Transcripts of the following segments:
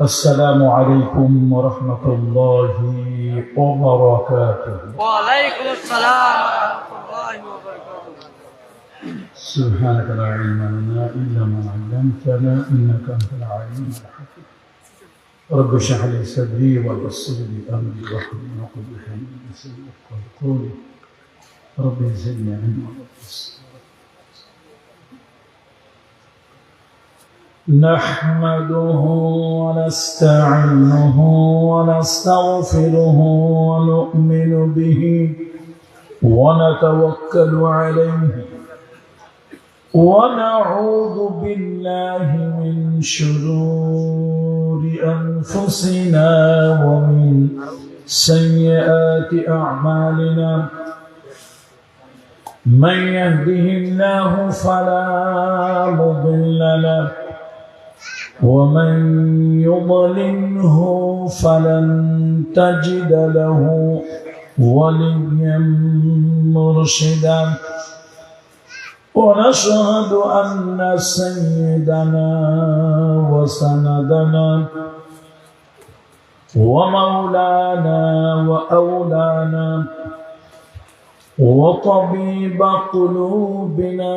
السلام عليكم ورحمة الله وبركاته. وعليكم السلام ورحمة الله وبركاته. سبحانك لا علم لنا إلا ما علمتنا إنك أنت العليم الحكيم. رب اشرح لي صدري ويسر لي أمري واحلل عقدة من لساني يفقهوا قولي. رب زدني علما. نحمده ونستعينه ونستغفره ونؤمن به ونتوكل عليه ونعوذ بالله من شرور أنفسنا ومن سيئات أعمالنا. من يهده الله فلا مضل له ومن يضلله فلن تجد له وليا مرشدا. ونشهد أن سيدنا وسندنا ومولانا وأولانا وطبيب قلوبنا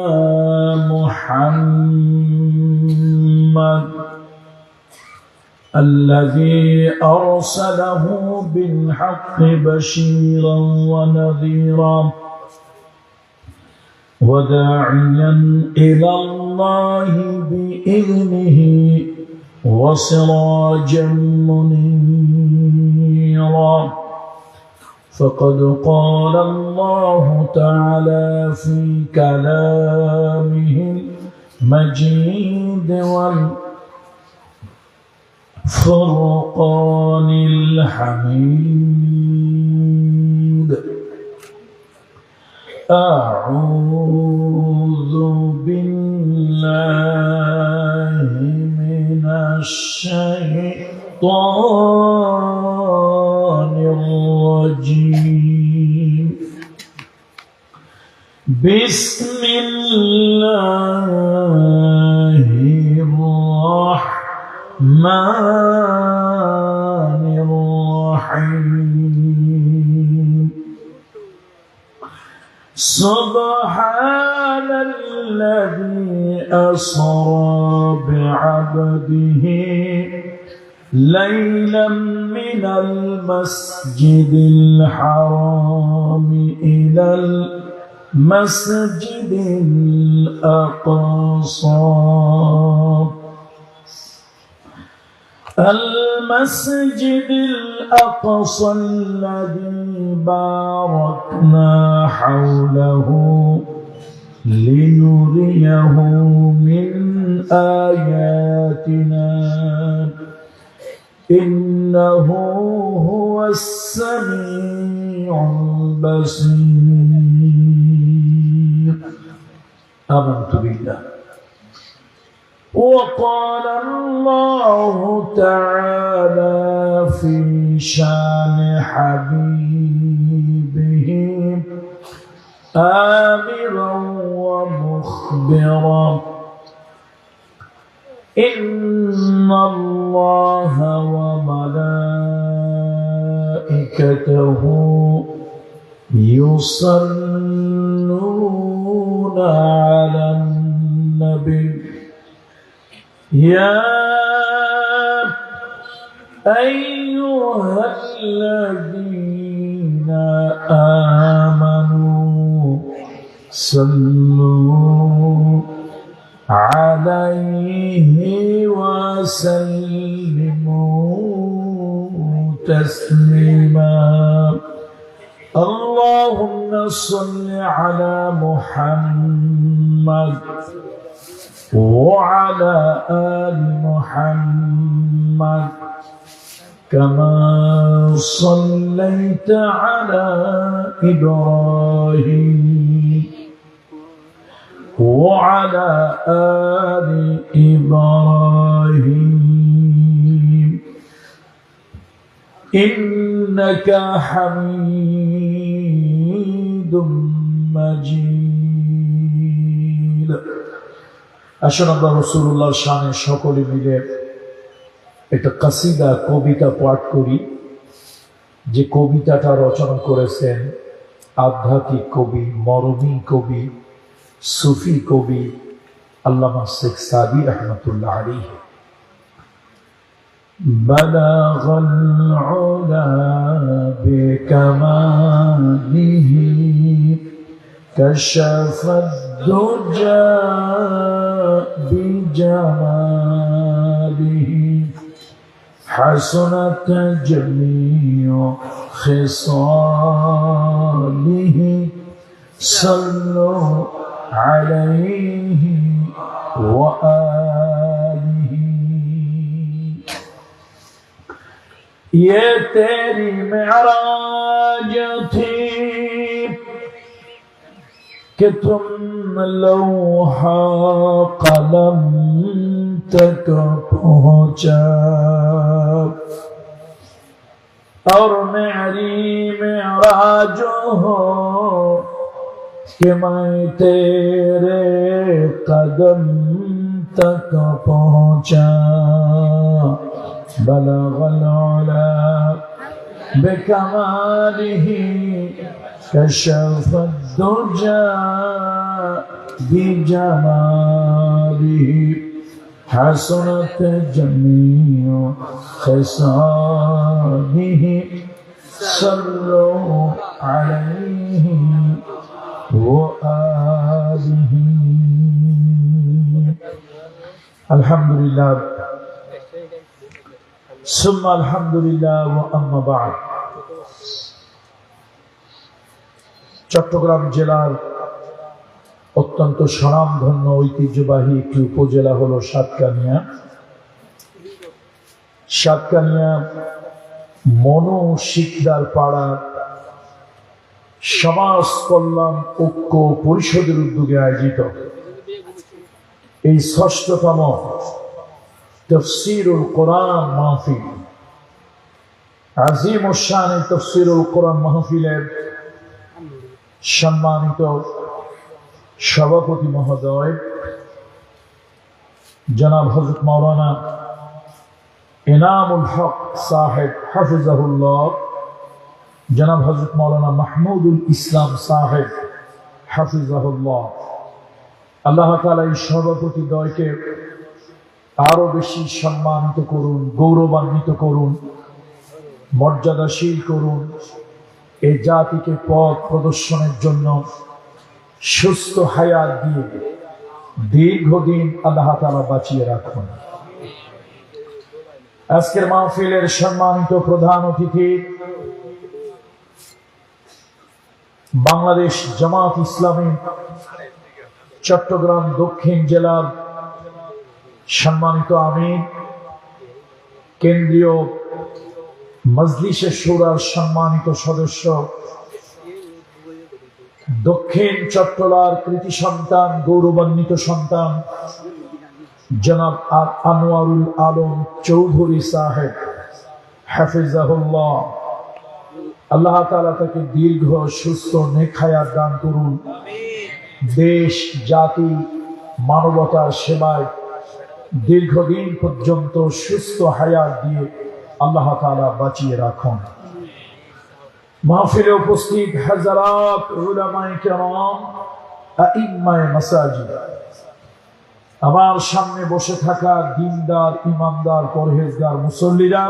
محمد الذي أرسله بالحق بشيرا ونذيرا وداعيا إلى الله بإذنه وسراجا منيرا. فقد قال الله تعالى في كلامه المجيد والفرقان الحميد: أعوذ بالله من الشيطان الرجيم. بسم الله الرحمن الرحيم. سبحان الذي أسرى بعبده ليلا من المسجد الحرام إلى المسجد الأقصى المسجد الأقصى الذي باركنا حوله لنريه من آياتنا إنه هو السميع البصير. آمنت بالله. وقال الله تعالى في شان حبيبه آمرا ومخبرا: إن الله وملائكته يصلون على النبي يا أيها الذين آمنوا صلوا عليه وسلموا تسليما. اللهم صل على محمد وعلى آل محمد كما صليت على إبراهيم وعلى آل إبراهيم إنك حميد مجيد. আসুন আমরা রাসূলুল্লাহর শানে সকলে মিলে একটা কাসিদা কবিতা পাঠ করি, যে কবিতাটা রচনা করেছেন আধ্যাত্মিক কবি, মরমী কবি, সুফি কবি আল্লামা শেখ সাদি রহমতুল্লাহ আলাইহি। بلغ العلا بكماله كشف الدجى بجماله حسنت جميع خصاله صلوا عليه وآله ये तेरी मेराज थी कि तुम लौहा कलम तक पहुंचा, और मेरी मेराज हो कि मैं तेरे कदम तक पहुंचा। بلغ العلا بكماله كشف الدجى بجماله حسنت جميع خصاله صلوا عليه وآله। الحمد لله ثم الحمد لله وأما بعد। চট্টগ্রাম জেলার অত্যন্ত স্বনামধন্য ঐতিহ্যবাহী একটি উপজেলা হলো সাতকানিয়া। সাতকানিয়া মনো শিকদার পাড়া সমাজ কল্যাণ ঐক্য পরিষদের উদ্যোগে আয়োজিত এই ৬ষ্ঠতম তফসিরুল কোরআন মাহফিল, আজিম ও শান তফসিরুল কোরআন মাহফিলের সম্মানিত সভাপতি মহোদয় জনাব হযরত মাওলানা ইনামুল হক সাহেব হাফিজাহুল্লাহ, জনাব হযরত মাওলানা মাহমুদুল ইসলাম সাহেব হাফিজাহুল্লাহ, আল্লাহ তাআলা এই সভাপতি দ্বয়কে আরো বেশি সম্মানিত করুন, গৌরবান্বিত করুন, মর্যাদাশীল করুন। এই জাতিকে পথ প্রদর্শনের জন্য সুস্থ হায়াত দিয়ে দীর্ঘদিন আল্লাহ তাআলা বাঁচিয়ে রাখুন। আজকের মাহফিলের সম্মানিত প্রধান অতিথি বাংলাদেশ জামাত ইসলামী চট্টগ্রাম দক্ষিণ জেলার সম্মানিত আমির, কেন্দ্রীয় মজলিসে শুরার সম্মানিত সদস্য, দক্ষিণ চট্টলার কৃতি সন্তান, গৌরবান্বিত সন্তান জনাব আনোয়ারুল আলম চৌধুরী সাহেব হাফিজাহুল্লাহ, আল্লাহ তাআলা তাকে দীর্ঘ সুস্থ নেক হায়াত দান করুন। দেশ জাতি মানবতার সেবায় দীর্ঘদিন পর্যন্ত সুস্থ হায়াত দিয়ে আল্লাহ তাআলা বাঁচিয়ে রাখুন। মাহফিলে উপস্থিত হাজারাত উলামায়ে কেরাম, আইম্মায়ে মাসাজিদ, আমার সামনে বসে থাকা দিনদার, ইমানদার, পরহেজগার মুসল্লিরা,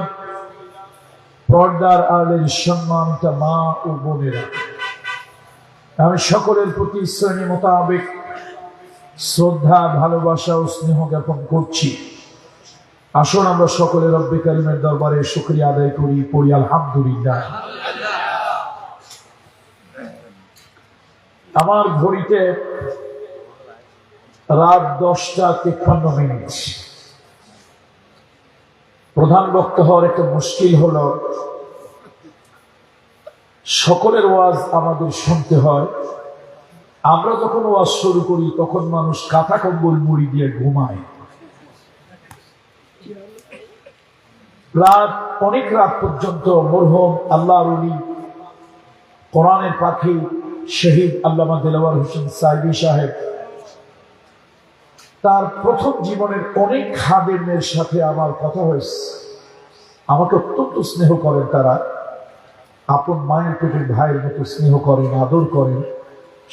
পর্দার আড়ালের সম্মানিত মা ও বোনেরা, আমি সকলের প্রতি শ্রেণী মোতাবেক শ্রদ্ধা, ভালোবাসা ও স্নেহ জ্ঞাপন করছি। আসুন আমরা সকলে রব্বে কারিমের দরবারে শুকরিয়া আদায় করি, পড়ি আলহামদুলিল্লাহ। আমার ঘড়িতে রাত 10:53। প্রধান বক্তা হওয়ার একটা মুশকিল হলো সকলের ওয়াজ আমাদের শুনতে হয়। আমরা যখন ওয়াজ শুরু করি তখন মানুষ কাঁথা কম্বল মুড়ি দিয়ে ঘুমায়। রাত অনেক রাত পর্যন্ত মরহুম আল্লাহর ওলি, কোরআনের পাখি শহীদ আল্লামা দেলাওয়ার হোসেন সাইদি সাহেব তার প্রথম জীবনের অনেক খাদেমের সাথে আমার কথা হয়েছে। আমাকে অত্যন্ত স্নেহ করেন, তারা আপন মায়ের পেটের ভাইয়ের মতো স্নেহ করেন, আদর করেন,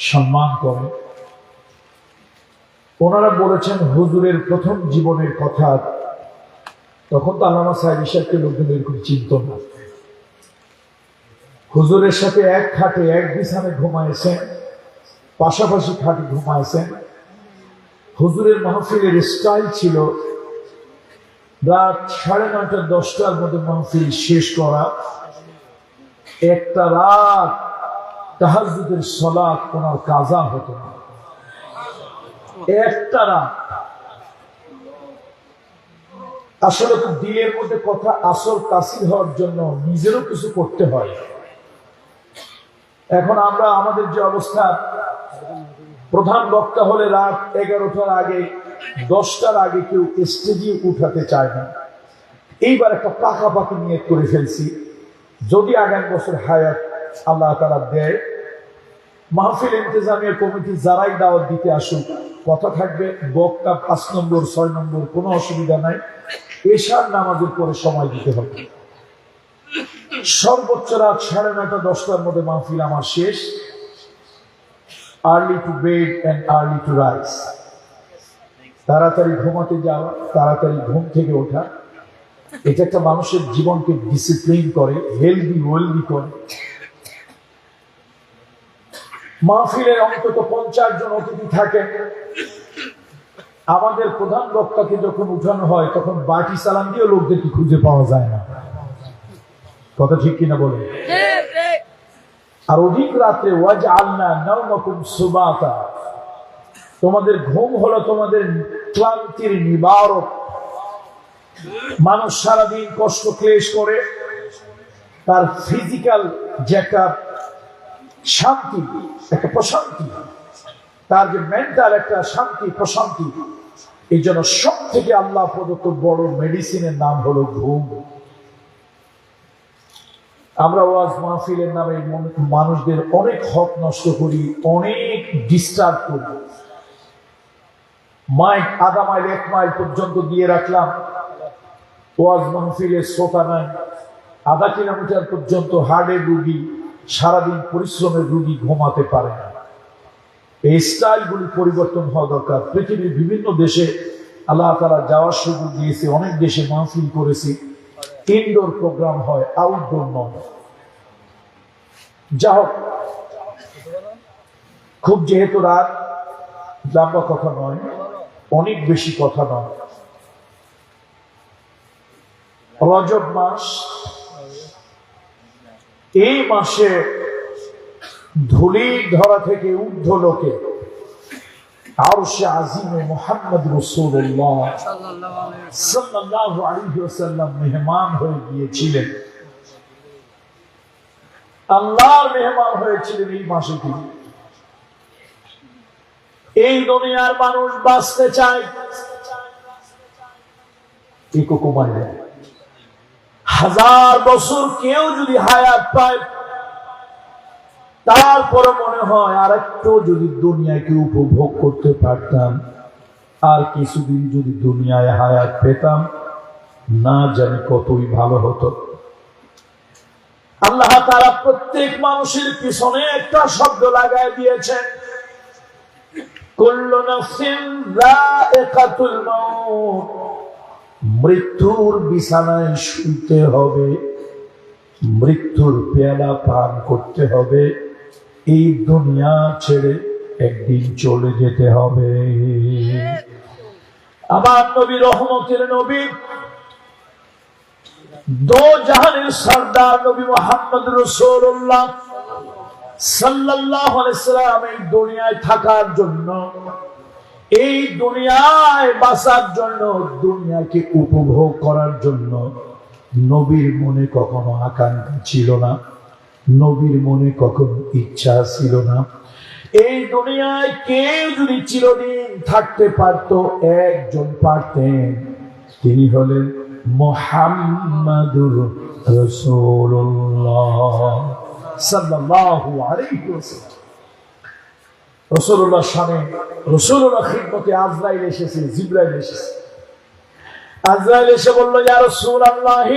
সম্মান করেন। ওনারা বলেছেন হুজুরের প্রথম জীবনের কথা। তখন তো আল্লামা সাহেব সাহেবকে লোকজন এরকম চিনত না। হুজুরের সাথে এক খাটে এক বিছানায় ঘুমাইছেন, পাশাপাশি খাটে ঘুমাইছেন। হুজুরের মাহফিলের স্টাইল ছিল রাত 9:30 10টার মধ্যে মাহফিল শেষ করা। একটা রাত তাহাজ্জুদের সালাত ওনার কাজা হতো না। একটা রাত। আসলে তো দিলের মধ্যে কথা আসল তাসির হওয়ার জন্য নিজেরও কিছু করতে হয়। এখন আমরা আমাদের যে অবস্থা, প্রধান বক্তা হলে রাত 11টার আগে 10টার আগে কেউ স্টেজে উঠাতে চায় না। এইবার একটা পাকাপাকি নিয়ত করে ফেলছি, যদি আগামী বছর হায়াত আল্লাহ তাআলা দেয়, মাহফিল ইন্তেজামিয়া কমিটি যারাই দাওয়াত দিতে আসুক, কথা থাকবে বক্তা 5 নম্বর 6 নম্বর, কোনো অসুবিধা নাই। এশার নামাজের পরে সময় দিতে হবে। সর্বোচ্চ রাত 9:30 10টার মধ্যে মাহফিল আমার শেষ। Early to bed and early to rise. তাড়াতাড়ি ঘুমাতে যাওয়া, তাড়াতাড়ি ঘুম থেকে ওঠা, এটা একটা মানুষের জীবনকে ডিসিপ্লিন করে, হেলদি ওয়েলদি করে। মাহফিলের অন্তত 50 জন অতিথি থাকেন। আমাদের প্রধান বক্তাকে যখন উঠানো হয় তখন বাটি সালাম দিয়ে লোকদেরকে খুঁজে পাওয়া যায় না। কথা ঠিক কিনা বলে? আর অধিক রাত্রে ওয়াজআলনা নাওমাকুম সুবাতা, তোমাদের ঘুম হলো তোমাদের ক্লান্তির নিবারক। মানুষ সারাদিন কষ্ট ক্লেশ করে, তার ফিজিক্যাল যে একটা শান্তি, একটা প্রশান্তি, তার যে মেন্টাল একটা শান্তি প্রশান্তি, এই জন্য সব থেকে আল্লাহ প্রদত্ত বড় মেডিসিনের নাম হলো ঘুম। আমরা ওয়াজ মাহফিলের নামে মানুষদের অনেক হক নষ্ট করি, অনেক ডিস্টার্ব করি। মাইক আধা মাইল 1 মাইল পর্যন্ত দিয়ে রাখলাম, ওয়াজ মাহফিলের শ্রোতা নাই। 0.5 কিলোমিটার পর্যন্ত হার্টের রুগী, সারাদিন পরিশ্রমের রুগী ঘুমাতে পারে না। এই স্টাইলগুলি পরিবর্তন হওয়া দরকার। পৃথিবীর বিভিন্ন দেশে আল্লাহ তাআলা যাওয়ার সুযোগ দিয়েছে, অনেক দেশে মাহফিল করেছি। ইনডোর প্রোগ্রাম হয়, আউটডোর নয়। যা হোক, খুব যেহেতু রাত, লম্বা কথা নয়, অনেক বেশি কথা নয়। রজব মাস, এই মাসে ধুলির ধরা থেকে ঊর্ধ্ব লোকে আরশে আজিমে মুহাম্মদ রাসূলুল্লাহ সাল্লাল্লাহু আলাইহি ওয়াসাল্লাম মেহমান হয়ে গিয়েছিলেন। আল্লাহর মেহমান হয়েছিলেন এই মাসে। তিনি এই দুনিয়ার মানুষ বাঁচতে চায়, কমায় 1000 বছর কেউ যদি হায়াত পায়, তারপরে মনে হয় আর একটু যদি দুনিয়াকে উপভোগ করতে পারতাম, আর কিছুদিন যদি দুনিয়ায় হায়াত পেতাম, না জানি কতই ভালো হতো। আল্লাহ তাআলা প্রত্যেক মানুষের পিছনে একটা শব্দ লাগায় দিয়েছেন, কুল্লু নাফসিন যায়িকাতুল মাউত। মৃত্যুর বিছানায় শুতে হবে, মৃত্যুর পেয়ালা পান করতে হবে, এই দুনিয়া ছেড়ে একদিন চলে যেতে হবে। আমার নবী রহমতের নবী, দো জাহানের সরদার নবী মুহাম্মদ রাসূলুল্লাহ সাল্লাল্লাহু আলাইহি সাল্লাম এই দুনিয়ায় থাকার জন্য, এই দুনিয়ায় বাঁচার জন্য, দুনিয়াকে উপভোগ করার জন্য নবীর মনে কখনো আকাঙ্ক্ষা ছিল না, নবীর মনে কখনো ইচ্ছা ছিল না। এই দুনিয়ায় কেউ যদি চিরদিন থাকতে পারত, একজন পারতেন, তিনি হলেন মুহাম্মাদুর রাসূলুল্লাহ সাল্লাল্লাহু আলাইহি ওয়াসাল্লাম। রাসূলুল্লাহ শানে, রাসূলুল্লাহ খিদমতে আজরাইল এসেছে, জিবরাইল এসেছে। আজরাইল এসে বলল, ইয়া রাসূলুল্লাহ,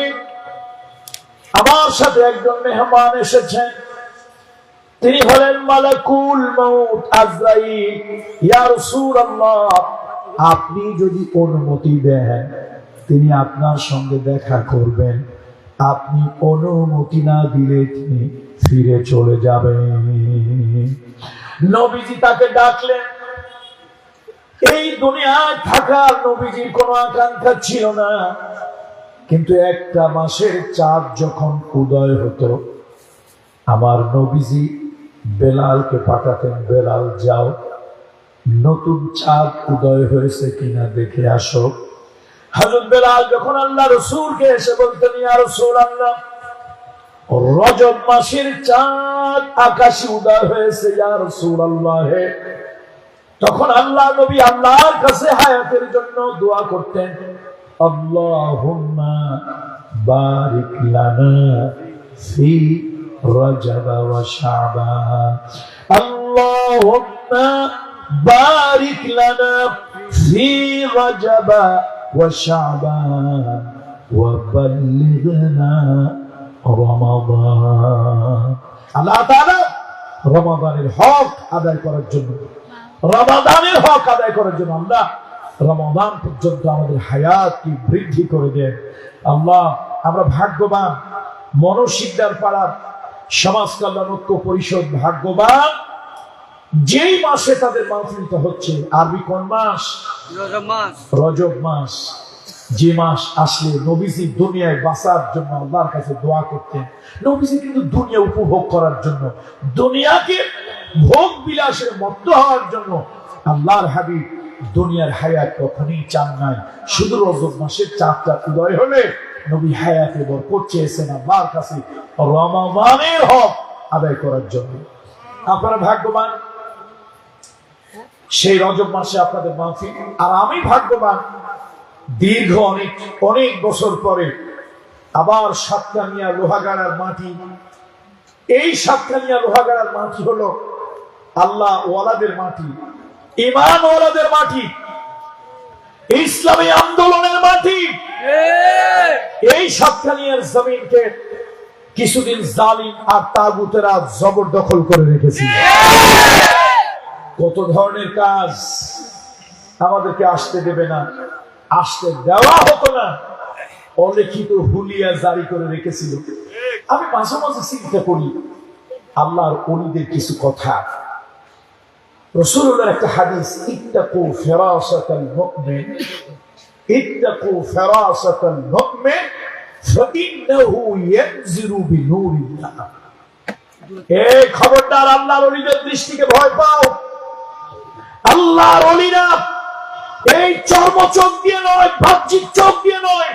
আমার সাথে একজন মেহমান এসেছেন, তিনি হলেন মালাকুল মউত আজরাইল। ইয়া রাসূলুল্লাহ, আপনি যদি অনুমতি দেন তিনি আপনার সঙ্গে দেখা করবেন, আপনি অনুমতি না দিলে তিনি ফিরে চলে যাবেন। নবীজি তাকে ডাকলেন। এই দুনিয়ায় থাকার নবীজির কোনো আকাঙ্ক্ষা ছিল না, কিন্তু একটা মাসের চাঁদ যখন উদয় হতো আমার নবীজি বেলালকে পাঠাতেন, বেলাল যাও নতুন চাঁদ উদয় হয়েছে কিনা দেখে আসো। হযরত বেলাল যখন আল্লাহ রাসূলকে এসে বলতেন, ইয়া রাসূলুল্লাহ, রজব মাসের চাঁদ আকাশে উদয় হয়েছে ইয়া রাসূলুল্লাহ, তখন আল্লাহ নবী আল্লাহর কাছে হায়াতের জন্য দোয়া করতেন, আল্লাহুম্মা বারিক লানা ফি রজব ওয়া শাবান, আল্লাহুম্মা বারিক লানা ফি রজব ওয়া শাবান ওয়া বাল্লিগনা রমাদান। আল্লাহ তাআলা রমাদানের হক আদায় করার জন্য, রমাদানের হক আদায় করার জন্য আমরা রমাদান পর্যন্ত আমাদের হায়াতকে বৃদ্ধি করে দেন। আল্লাহ, আমরা ভাগ্যবান, মনশিকদার পাড়ার সমাজ কল্যাণ ঐক্য পরিষদ ভাগ্যবান, যেই মাসে তাদের মাহফিল হচ্ছে। আরবি কোন মাস? রজব মাস। যে মাস আসলে নবীজি দুনিয়ায় বাঁচার জন্য আল্লাহর কাছে দোয়া করতেন। নবীজি কিন্তু দুনিয়া উপভোগ করার জন্য, দুনিয়াকে ভোগ বিলাসের মত্ত হওয়ার জন্য আল্লাহর হাবিব দুনিয়ার হায়াত কখনই চান নাই। শুধু রজব মাসের চাঁদটা উদয় হলে নবী হায়াতে বরকত চেয়েছেন আল্লাহর কাছে রমাদানের হক আদায় করার জন্য। আপনারা ভাগ্যবান, সেই রজব মাসে আপনাদের মাহফিল। আর আমি ভাগ্যবান, দীর্ঘ অনেক বছর পরে আবার সাতকানিয়া লোহাগাড়ার মাটি, এই সাতকানিয়া লোহাগাড়ার মাটি হলো আল্লাহ ওয়ালাদের মাটি, ঈমান ওয়ালাদের মাটি, ইসলামী আন্দোলনের মাটি। এই সাতকানিয়ার জমিনকে কিছুদিন জালিম আর তাগুতেরা জবরদখল করে রেখেছে। কত ধরনের কাজ, আমাদেরকে আসতে দেবে না, আসতে দেওয়া হতো না, অলিখিত হুলিয়া জারি করে রেখেছিল। আমি মাঝে মাঝে চিন্তা করি আল্লাহর ওলিদের কিছু কথা। রাসূলুল্লাহর একটা হাদিস, ইত্তাকু ফিরাসাতাল মুমিন, ইত্তাকু ফিরাসাতাল মুমিন ফাইন্নাহু ইয়ানজিরু বিনূরিল্লাহ। এই খবরদার, আল্লাহর ওলিদের দৃষ্টিকে ভয় পাও। আল্লাহর ওলিরা এই চর্ম চোখ দিয়ে নয়, বাহ্যিক চোখ দিয়ে নয়,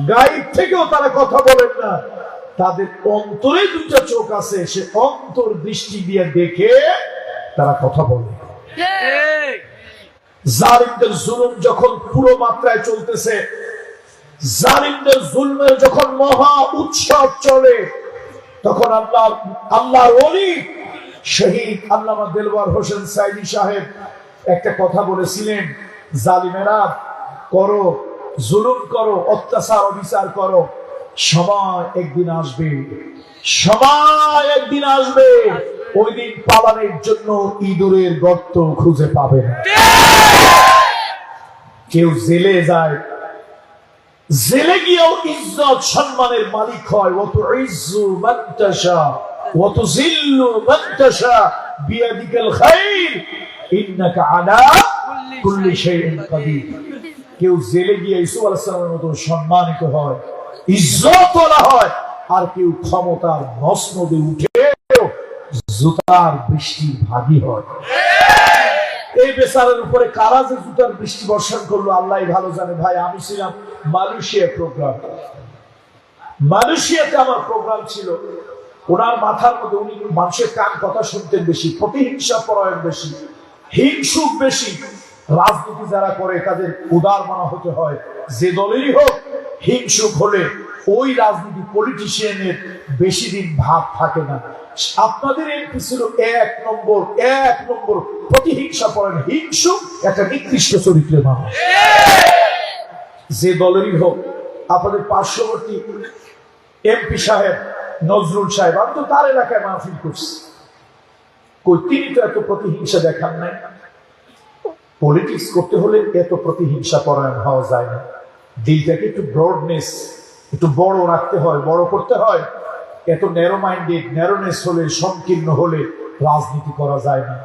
গায়েব থেকেও তারা কথা বলেন না। তাদের অন্তরে দুটো চোখ আছে, সে অন্তর দৃষ্টি দিয়ে দেখে তারা কথা বলে। জালিমদের জুলুম যখন পুরো মাত্রায় চলতেছে, জালিমদের জুলমের যখন মহা উৎসব চলে, তখন আল্লাহর ওলি শহীদ আল্লামা দেলওয়ার হোসেন সাইদি সাহেব একটা কথা বলেছিলেন, জালিমেরা করো, জুলুম করো, অত্যাচার অবিচার করো, সময় একদিন আসবে, সময় একদিন আসবে, ওই দিন পালানোর জন্য ইঁদুরের গর্ত খুঁজে পাবে না। কেউ জেলে যায়, জেলে গিয়েও ইজ্জত সম্মানের মালিক হয়। ওয়া তুইজ্জু মান তাশা ওয়া তুযিল্লু মান তাশা বিয়াদিকাল খায়র ইন্নাকা আলা কুল্লি শাইইন কাদির। কেউ জেলে গিয়ে ইউসুফ আলাইহিস সালামের মতো সম্মানিত হয়, ইজ্জতওয়ালা হয়, আর কেউ ক্ষমতার মসনদে উঠে জুতার বৃষ্টির ভাগী হয়। এই বেচারের উপরে কারা যে জুতার বৃষ্টি বর্ষণ করলো আল্লাহ ভালো জানে। ভাই, আমি ছিলাম মালয়েশিয়া প্রোগ্রাম, মালয়েশিয়াতে আমার প্রোগ্রাম ছিল। ওনার মাথার মধ্যে উনি মানুষের কান কথা শুনতেন বেশি, প্রতিহিংসা পরায়ণ বেশি, হিংসুক বেশি। রাজনীতি যারা করে তাদের উদার মানা হতে হয়, যে দলেরই হোক। হিংসুক হলে ওই রাজনীতি পলিটিশিয়ানের বেশি দিন ভাব থাকে না। আপনাদের এমপি ছিল এক নম্বর প্রতিহিংসা পরায়ণ, হিংসুক, একটা নিকৃষ্ট চরিত্রের মানুষ, যে দলেরই হোক। আপনাদের পার্শ্ববর্তী এমপি সাহেব নজরুল সাহেব, আমি তো তার এলাকায় মাহফিল করছি, কই তিনি তো এত প্রতিহিংসা দেখান নাই। পলিটিক্স করতে হলে এত প্রতিহিংসা পরায়ণ হওয়া যায় না, দিলটাকে একটু ব্রডনেস, একটু বড় রাখতে হয়, বড় করতে হয়। এত ন্যারো মাইন্ডেড, ন্যারোনেস হলে, সংকীর্ণ হলে রাজনীতি করা যায় না।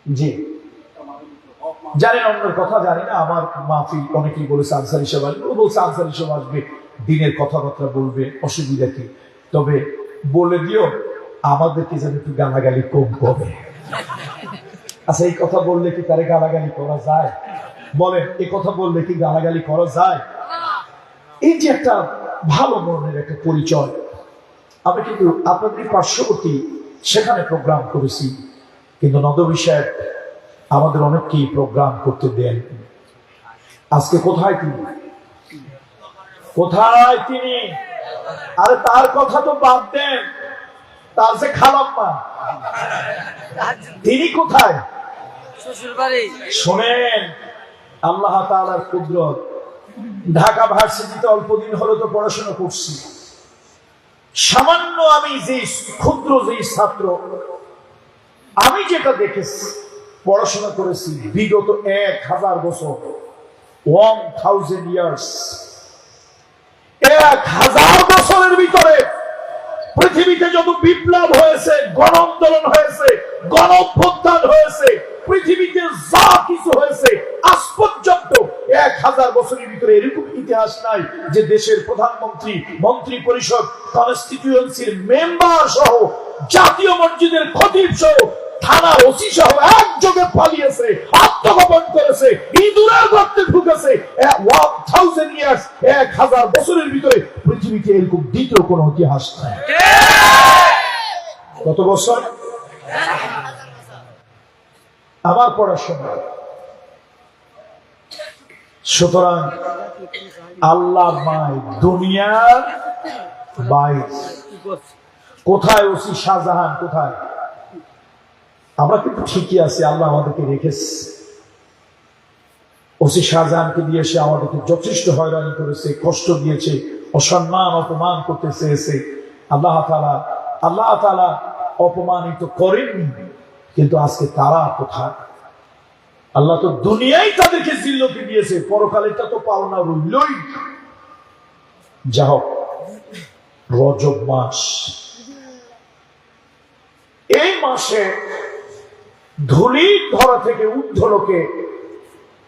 জি জানেন, অন্যের কথা জানি না। আমার মাহফিল অনেকেই বলেছে আনসার হিসেবে আসবে, ও বলছে আনসার হিসেবে আসবে, দিনের কথাবার্তা বলবে, অসুবিধা কি? তবে বলে দিও আমাদেরকে যেন একটু গালাগালি কম করে। আচ্ছা, এই কথা বললে কি তারে গালাগালি করা যায়? বলেন, এই কথা বললে কি গালাগালি করা যায়? এই যে একটা ভালো মনের একটা পরিচয়। আমি কিন্তু আপনাদের পার্শ্ববর্তী সেখানে প্রোগ্রাম করেছি, কিন্তু নদবী সাহেব আমাদের অনেককেই প্রোগ্রাম করতে দেন। আজকে কোথায় তিনি? কোথায় তিনি? আরে তার কথা তো বাদ দেন, তার যে খালাম্মা, তিনি কোথায়? শোনেন, আল্লাহ তাআলার কুদরত। ঢাকা ভার্সিটিতে অল্পদিন হলো তো পড়াশোনা করছি। সামান্য আমি যে ক্ষুদ্র যে ছাত্র, আমি যেটা দেখেছি, পড়াশোনা করেছি বিগত 1000 বছর, 1000 ইয়ার্স, 1000 বছরের ভিতরে পৃথিবীতে যত বিপ্লব হয়েছে, গণ আন্দোলন হয়েছে, গণ অভ্যুত্থান হয়েছে, পৃথিবীতে যা কিছু হয়েছে, আজ পর্যন্ত 1000 বছরের ভিতরে এরকম ইতিহাস নাই যে দেশের প্রধানমন্ত্রী, মন্ত্রী পরিষদ, কনস্টিটিউয়েন্সির মেম্বার সহ, জাতীয় মসজিদের খতিব সহ, থানা ওসি সহ একযোগে পালিয়েছে, আত্মগোপন করেছে, ইঁদুরের গর্তে ঢুকেছে। 1000 ইয়ার্স, 1000 বছরের ভিতরে পৃথিবীতে এরকম দ্বিতীয় কোন ইতিহাস নাই। কত বছর? আমার পড়াশোনা। সুতরাং আল্লাহ মাই দুনিয়ার বাইরে। কোথায় ওসি শাহজাহান? কোথায়? আমরা কিন্তু ঠিকই আছি, আল্লাহ আমাদেরকে রেখেছে। ওসি শাহজাহানকে দিয়ে সে আমাদেরকে যথেষ্ট হয়রানি করেছে, কষ্ট দিয়েছে, অসম্মান অপমান করতে চেয়েছে। আল্লাহ তাআলা অপমানিত করেননি, কিন্তু আজকে তারা কোথায়? আল্লাহ তো দুনিয়ায় তাদেরকে জিল্লতি দিয়েছে, পরকালেরটা তো পাওনা রইলই। যা হোক, রজব মাস, এই মাসে ধূলির ধরা থেকে ঊর্ধ্বলোকে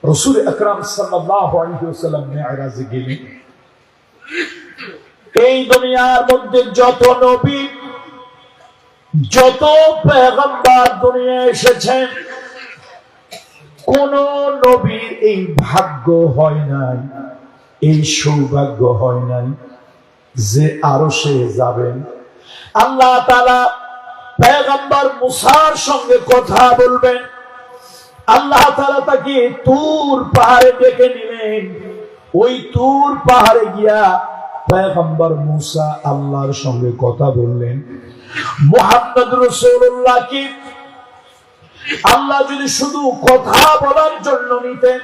রাসূল আকরাম সাল্লাল্লাহু আলাইহি ওয়াসাল্লাম মেরাজে গেলেন। এই দুনিয়ার মধ্যে যত নবী, যত পয়গম্বর দুনিয়ায় এসেছেন, কোন নবীর এই ভাগ্য হয় নাই, এই সৌভাগ্য হয় নাই যে আরশে যাবেন। আল্লাহ তাআলা পয়গম্বর মুসার সঙ্গে কথা বলবেন। আল্লাহ তাআলা তাকে তুর পাহাড়ে ডেকে নিলেন। ওই তুর পাহাড়ে গিয়া পয়গম্বর মুসা আল্লাহর সঙ্গে কথা বললেন। মুহাম্মদ রাসূলুল্লাহকে আল্লাহ যদি শুধু কথা বলার জন্য নিতেন,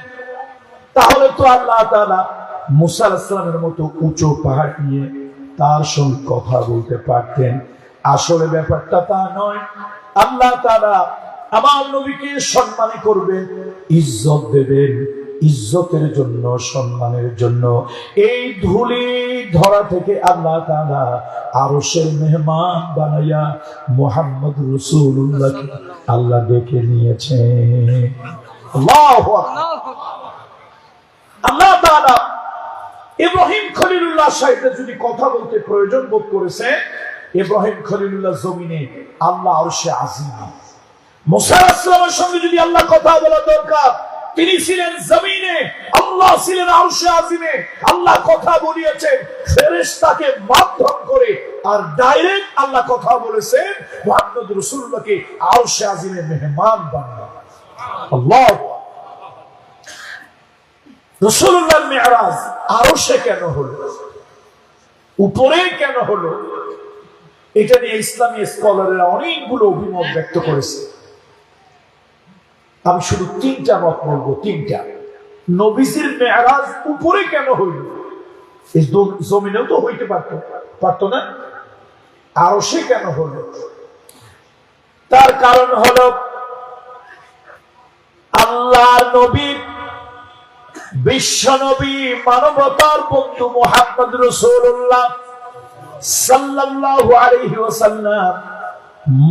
তাহলে তো আল্লাহ তাআলা মুসা আলাইহিস সালামের মতো উঁচু পাহাড় নিয়ে তার সঙ্গে কথা বলতে পারতেন। আসলে ব্যাপারটা তা নয়। আল্লাহ তাআলা আমার নবীকে সম্মান করবেন, ইজ্জত দেবেন, ইজ্জতের জন্য, সম্মানের জন্য এই ধুলি ধরা থেকে আল্লাহ তাআলা আরশের মেহমান বানাইয়া মুহাম্মদ রাসূলুল্লাহকে আল্লাহ ডেকে নিয়েছেন। আল্লাহু আকবার। আল্লাহ তাআলা ইব্রাহিম খলিলুল্লাহ সাহেবের যদি কথা বলতে প্রয়োজন বোধ করেছে, ইব্রাহিম খলিলুল্লাহ জমিনে, আল্লাহ আরশে আজিমে। মুসা আলাইহিস সালামের সঙ্গে যদি আল্লাহ কথা বলা দরকার, তিনি ছিলেন জমিনে, আল্লাহ ছিলেন আরশে আজিমে। আল্লাহ কথা বলিয়েছেন ফেরেশতাকে মাধ্যম করে, আর ডাইরেক্ট আল্লাহ কথা বলেছেন মুহাম্মদ রাসূলুল্লাহকে আরশে আজিমে মেহমান বানায়া। আল্লাহ। রাসূলুল্লাহর মিরাজ আরশে কেন হলো, উপরে কেন হলো? এটা নিয়ে ইসলামী স্কলাররা অনেকগুলো অভিমত ব্যক্ত করেছে। আমি শুধু 3টা মত বলবো, 3টা। নবীজির মেরাজ উপরে কেন হইল? এই জমিনেও তো হইতে পারতো না, আরশে কেন হলো? তার কারণ হলো আল্লাহর নবী, বিশ্ব নবী, মানবতার বন্ধু মুহাম্মদ রাসূলুল্লাহ সাল্লাল্লাহু আলাইহি ওয়াসাল্লাম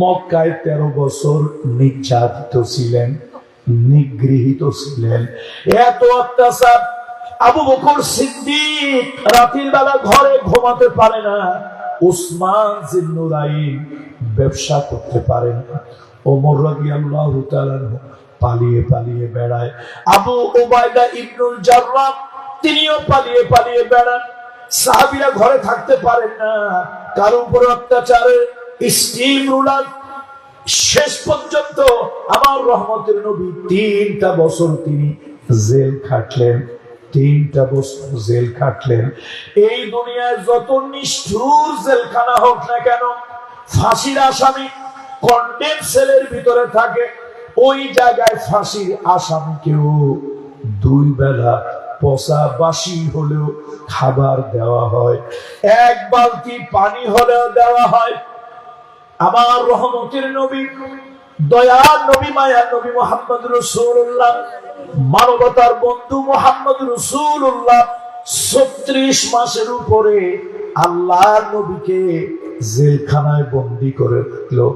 মক্কায় 13 বছর নির্যাতিত ছিলেন, নিগৃহীত ছিলেন। এত অত্যাচার, আবু বকর সিদ্দিক রাতের বেলা ঘরে ঘুমাতে পারে না, উসমান জিন্নুরাইন ব্যবসা করতে পারে না, ওমর রাদিয়াল্লাহু তাআলা পালিয়ে পালিয়ে বেড়ায়, আবু উবাইদা ইবনুল জাররাহ তিনিও পালিয়ে পালিয়ে বেড়ান। সাহাবীরা ঘরে থাকতে পারেন না, কারো উপর অত্যাচারে স্টিম রুলার। শেষ পর্যন্ত আমার রহমতের নবী 3টা বছর তিনি জেল খাটলেন, 3টা বছর জেল খাটলেন। এই দুনিয়ায় যত নিষ্ঠুর জেলখানা হোক না কেন, ফাঁসির আসামি কন্ডেম সেলের ভিতরে থাকে, ওই জায়গায় ফাঁসির আসামিকেও 2 বেলা পচা বাসি হলেও খাবার দেওয়া হয়, 1 বালতি পানি হলেও দেওয়া হয়। আমার রহমতের নবী, দয়ার নবী, মায়ার নবী মুহাম্মদ রাসূলুল্লাহ, মানবতার বন্ধু মুহাম্মদ রাসূলুল্লাহ 36 মাসের উপরে আল্লাহর নবীকে জেলখানায় বন্দী করে রাখলো।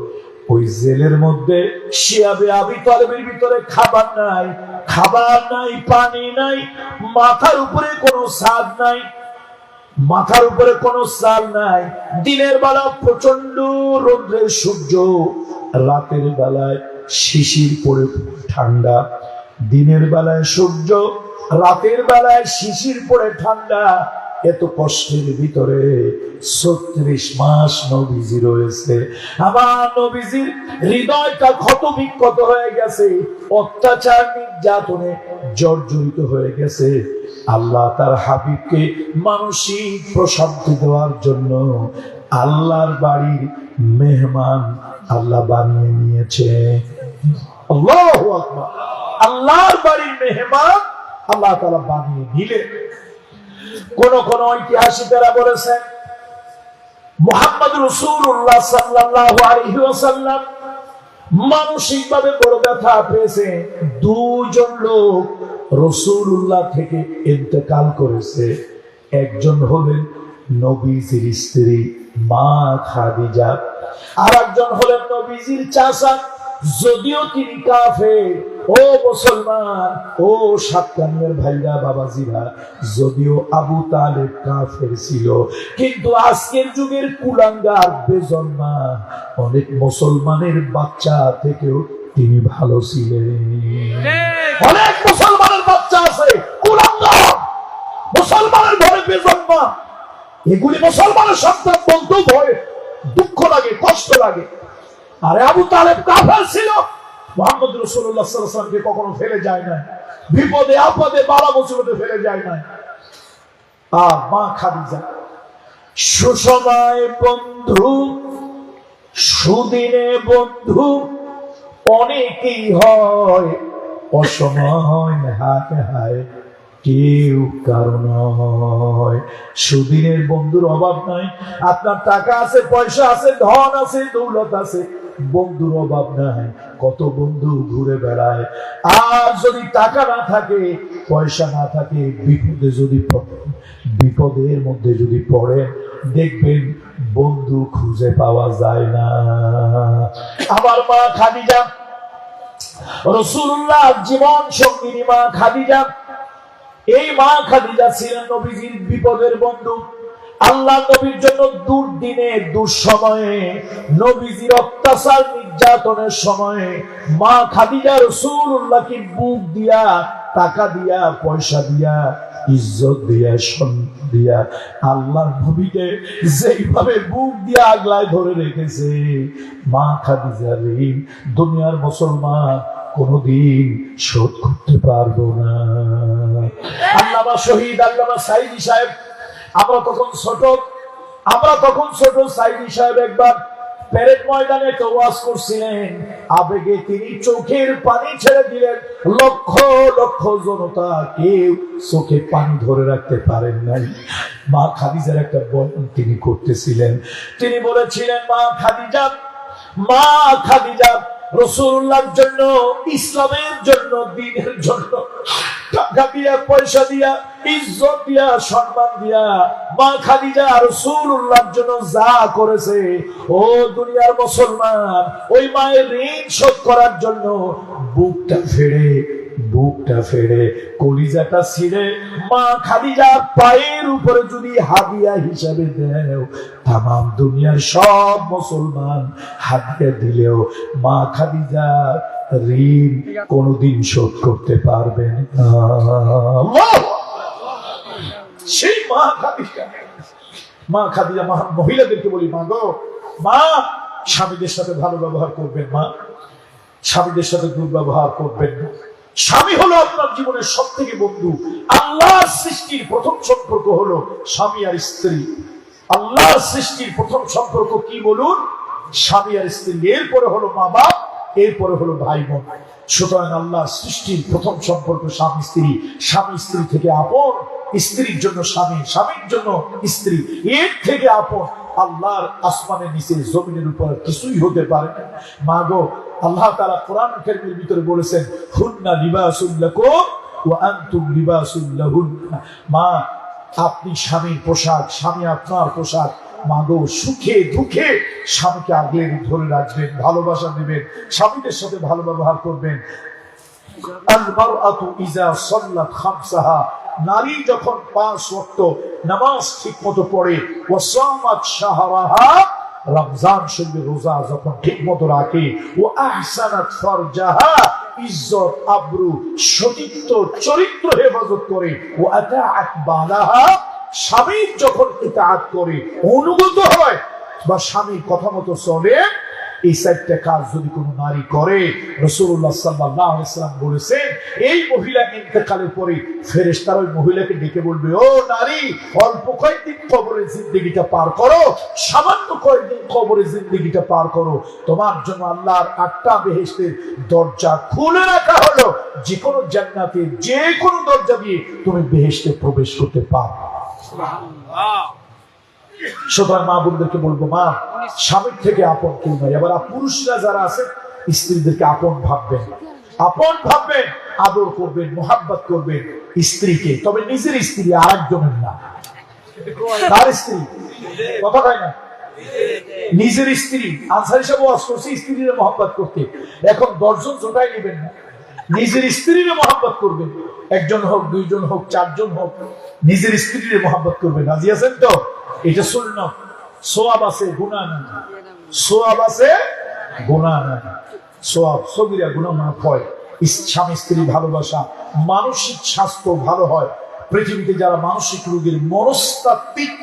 ওই জেলের মধ্যে শিয়াবে আবি তালেবের ভিতরে খাবার নাই, পানি নাই, মাথার উপরে কোনো ছাদ নাই, মাথার উপরে কোনো চাল নাই। দিনের বেলা প্রচন্ড রৌদ্রের সূর্য, রাতের বেলায় শিশির পড়ে ঠান্ডা। দিনের বেলায় সূর্য, রাতের বেলায় শিশির পড়ে ঠান্ডা। এত কষ্টের ভিতরে 36 মাস নবীজি রয়েছে। আমার নবীজির হৃদয়টা ক্ষত বিক্ষত হয়ে গেছে, অত্যাচার নির্যাতনে জর্জরিত হয়ে গেছে। আল্লাহ তার হাবিবকে মানসিক প্রশান্তি দেওয়ার জন্য আল্লাহর বাড়ির মেহমান আল্লাহ বানিয়ে নিয়েছে। আল্লাহু আকবার। আল্লাহর বাড়ির মেহমান আল্লাহ তাআলা বানিয়ে নিলেন। কোন কোন ঐতিহাসিকেরা বলেছেন মুহাম্মদ রাসূলুল্লাহ সাল্লাল্লাহু আলাইহি ওয়াসাল্লাম মানসিকভাবে বড় ব্যথা পেয়েছে। 2 জন লোক রাসূলুল্লাহ থেকে ইন্তেকাল করেছে। একজন হলেন নবীজির স্ত্রী মা খাদিজা, আর একজন হলেন নবীজির চাচা, যদিও তিনি কাফের। ও মুসলমান, ও সাতকানের ভাইরা, বাবাজিরা, যদিও আবু তালেব কাফের ছিল, কিন্তু আজকের যুগের কুলাঙ্গার বেজন্মা অনেক মুসলমানের বাচ্চা থেকেও তিনি ভালো ছিলেন। অনেক মুসলমানের বাচ্চা আছে কুলাঙ্গার, মুসলমানের ঘরে বেজন্মা। এগুলি মুসলমানের সন্তান বলতেও ভয়, দুঃখ লাগে, কষ্ট লাগে। আরে আবু তালেব কাফের ছিল, মুহাম্মদ রাসূলুল্লাহ সাল্লাল্লাহু আলাইহি ওয়াসাল্লামকে কখনো ফেলে যায় না, বিপদে আপদে বালা মুসিবতে ফেলে যায় না। আর মা খাদিজা সুসময় বন্ধু, সুদিনে বন্ধু অনেকেই হয়, অসময় হায় হায় কেউ কারণ হয়। সুদিনের বন্ধুর অভাব নাই। আপনার টাকা আছে, পয়সা আছে, ধন আছে, দৌলত আছে, বন্ধুর অভাব নাই। কত বন্ধু ঘুরে বেড়ায়। আর যদি টাকা না থাকে, পয়সা না থাকে, বিপদের মধ্যে যদি পড়েন, দেখবেন বন্ধু খুঁজে পাওয়া যায় না। আমার মা খাদিজা, রাসূলুল্লাহ জীবন সঙ্গিনী মা খাদিজা, এই মা খাদিজা ছিলেন নবীজির বিপদের বন্ধু। আল্লাহ নবীর জন্য দুর্দিনে, দুঃসময়ে, নবীজির অত্যাচার নির্যাতনের সময়ে মা খাদিজা রাসূলুল্লাহকে বুক দিয়া, টাকা দিয়া, পয়সা দিয়া, ইজ্জত দিয়া, সম্মান দিয়া আল্লাহ নবীকে যেইভাবে বুক দিয়া আগলায় ধরে রেখেছে, মা খাদিজার ঋণ দুনিয়ার মুসলমান কোনদিন শোধ করতে পারবো না। আল্লামা শহীদ আল্লামা সাইদি সাহেব, আমরা তখন ছোট, সাইদি সাহেব একবার প্যারেড ময়দানে একটা ওয়াজ করছিলেন, আবেগে তিনি চোখের পানি ছেড়ে দিলেন। লক্ষ লক্ষ জনতা কেউ চোখে পানি ধরে রাখতে পারেন নাই। মা খাদিজার একটা বয়ান তিনি করতেছিলেন। তিনি বলেছিলেন, মা খাদিজা রাসূলুল্লাহর জন্য, ইসলামের জন্য, দ্বীনের জন্য টাকা দিয়া, পয়সা দিয়া, ইজ্জত দিয়া, সম্মান দিয়া মা খাদিজা রাসূলুল্লাহর জন্য যা করেছে, ও দুনিয়ার মুসলমান, ওই মায়ের ঋণ শোধ করার জন্য বুকটা ফেড়ে কলিজাটা ছিঁড়ে মা খাদিজার পায়ের উপরে যদি হাদিয়া হিসাবে দেও, তামাম দুনিয়ার সব মুসলমান হাদিয়া দিলেও মা খাদিজা ঋণ কোনদিন শোধ করতে পারবেন না। সেই মা খাদিজা মহিলাদেরকে বলি, মা গো, মা স্বামীদের সাথে ভালো ব্যবহার করবেন, মা স্বামীদের সাথে দুর্ব্যবহার করবেন না। স্বামী হলো আপনার জীবনের সব থেকে বন্ধু। আল্লাহর সৃষ্টির প্রথম সম্পর্ক হলো স্বামী আর স্ত্রী। আল্লাহর সৃষ্টির প্রথম সম্পর্ক কি বলুন? স্বামী আর স্ত্রী। এরপরে হলো মা বাপ, এরপরে হলো ভাই বোন। সুতরাং আল্লাহ সৃষ্টির প্রথম সম্পর্ক স্বামী স্ত্রী। স্বামী স্ত্রী থেকে আপন, স্ত্রীর জন্য স্বামী, স্বামীর জন্য স্ত্রী। এর থেকে আপন আল্লাহর আসমানের নিচে জমিনের উপর কিছুই হতে পারে না। মা গো, আল্লাহ তাআলা কোরআন কারীমের ভিতরে বলেছেন, হুন্না লিবাসুল লাকুম ওয়া আনতুম লিবাসুল লাহুন্না। মা, আপনি স্বামীর পোশাক, স্বামী আপনার পোশাক। মা গো, সুখে দুঃখে স্বামীকে আগলে ধরে রাখবেন, ভালোবাসা দেবেন, স্বামীদের সাথে ভালো ব্যবহার করবেন। আল মারআতু ইযা সাল্লাত খামসাহা, নারী যখন 5 ওয়াক্ত নামাজ ঠিকমতো পড়ে, ওয়া সামাত শাহরাহা, রমজান শরীফের রোজা যখন ঠিকমতো রাখে, ও আহসানাত ফারজাহা, ইজ্জত আবরু সতীত্ব চরিত্র হেফাজত করে, ও আতাআত বালাহা, স্বামীর যখন ইতাআত করে, অনুগত হয় বা স্বামীর কথা মতো চলে, এই 4টা কাজ যদি কোনো নারী করে, রাসূলুল্লাহ সাল্লাল্লাহু আলাইহি ওয়াসাল্লাম বলেছেন, এই মহিলা ইন্তেকালের পরে ফেরেশতারা ওই মহিলাকে ডেকে বলবে, ও নারী, অল্প কয়েকদিন কবরের জিন্দেগিটা পার করো, সামান্য কয়েকদিন কবরের জিন্দেগিটা পার করো, তোমার জন্য আল্লাহর 8টা বেহেশতের দরজা খুলে রাখা হলো। যে কোনো জান্নাতের যে কোনো দরজা দিয়ে তুমি বেহেশতে প্রবেশ করতে পারো। সুবহানাল্লাহ। সুতরাং মা বোনদেরকে বলবো, মা স্বামীর থেকে আপন কেউ নাই। আবার পুরুষরা যারা আছে, স্ত্রীদেরকে আপন ভাববেন, আদর করবেন, মোহাব্বত করবেন স্ত্রীকে, তবে নিজের স্ত্রী, আরেকজনের না। তার স্ত্রী, কথা হয় না, নিজের স্ত্রী। আনসারী সাহেব ওয়াজ করছে স্ত্রীর মোহাব্বত করতে, এখন 10 জন জোটাই নেবেন না, নিজের স্ত্রীর মোহাব্বত করবেন। 1 জন হোক, 2 জন হোক, 4 জন হোক, নিজের স্ত্রীর মোহাব্বত করবেন। রাজি আছেন তো? এটা সুন্নাত। সওয়াব আছে, গুনাহ নাই। সওয়াব আছে, গুনাহ নাই। সওয়াব, সগীরা গুনাহ মাফ হয়। স্বামী স্ত্রী ভালোবাসা, মানসিক স্বাস্থ্য ভালো হয়। পৃথিবীতে যারা মানসিক রোগের মনস্তাত্ত্বিক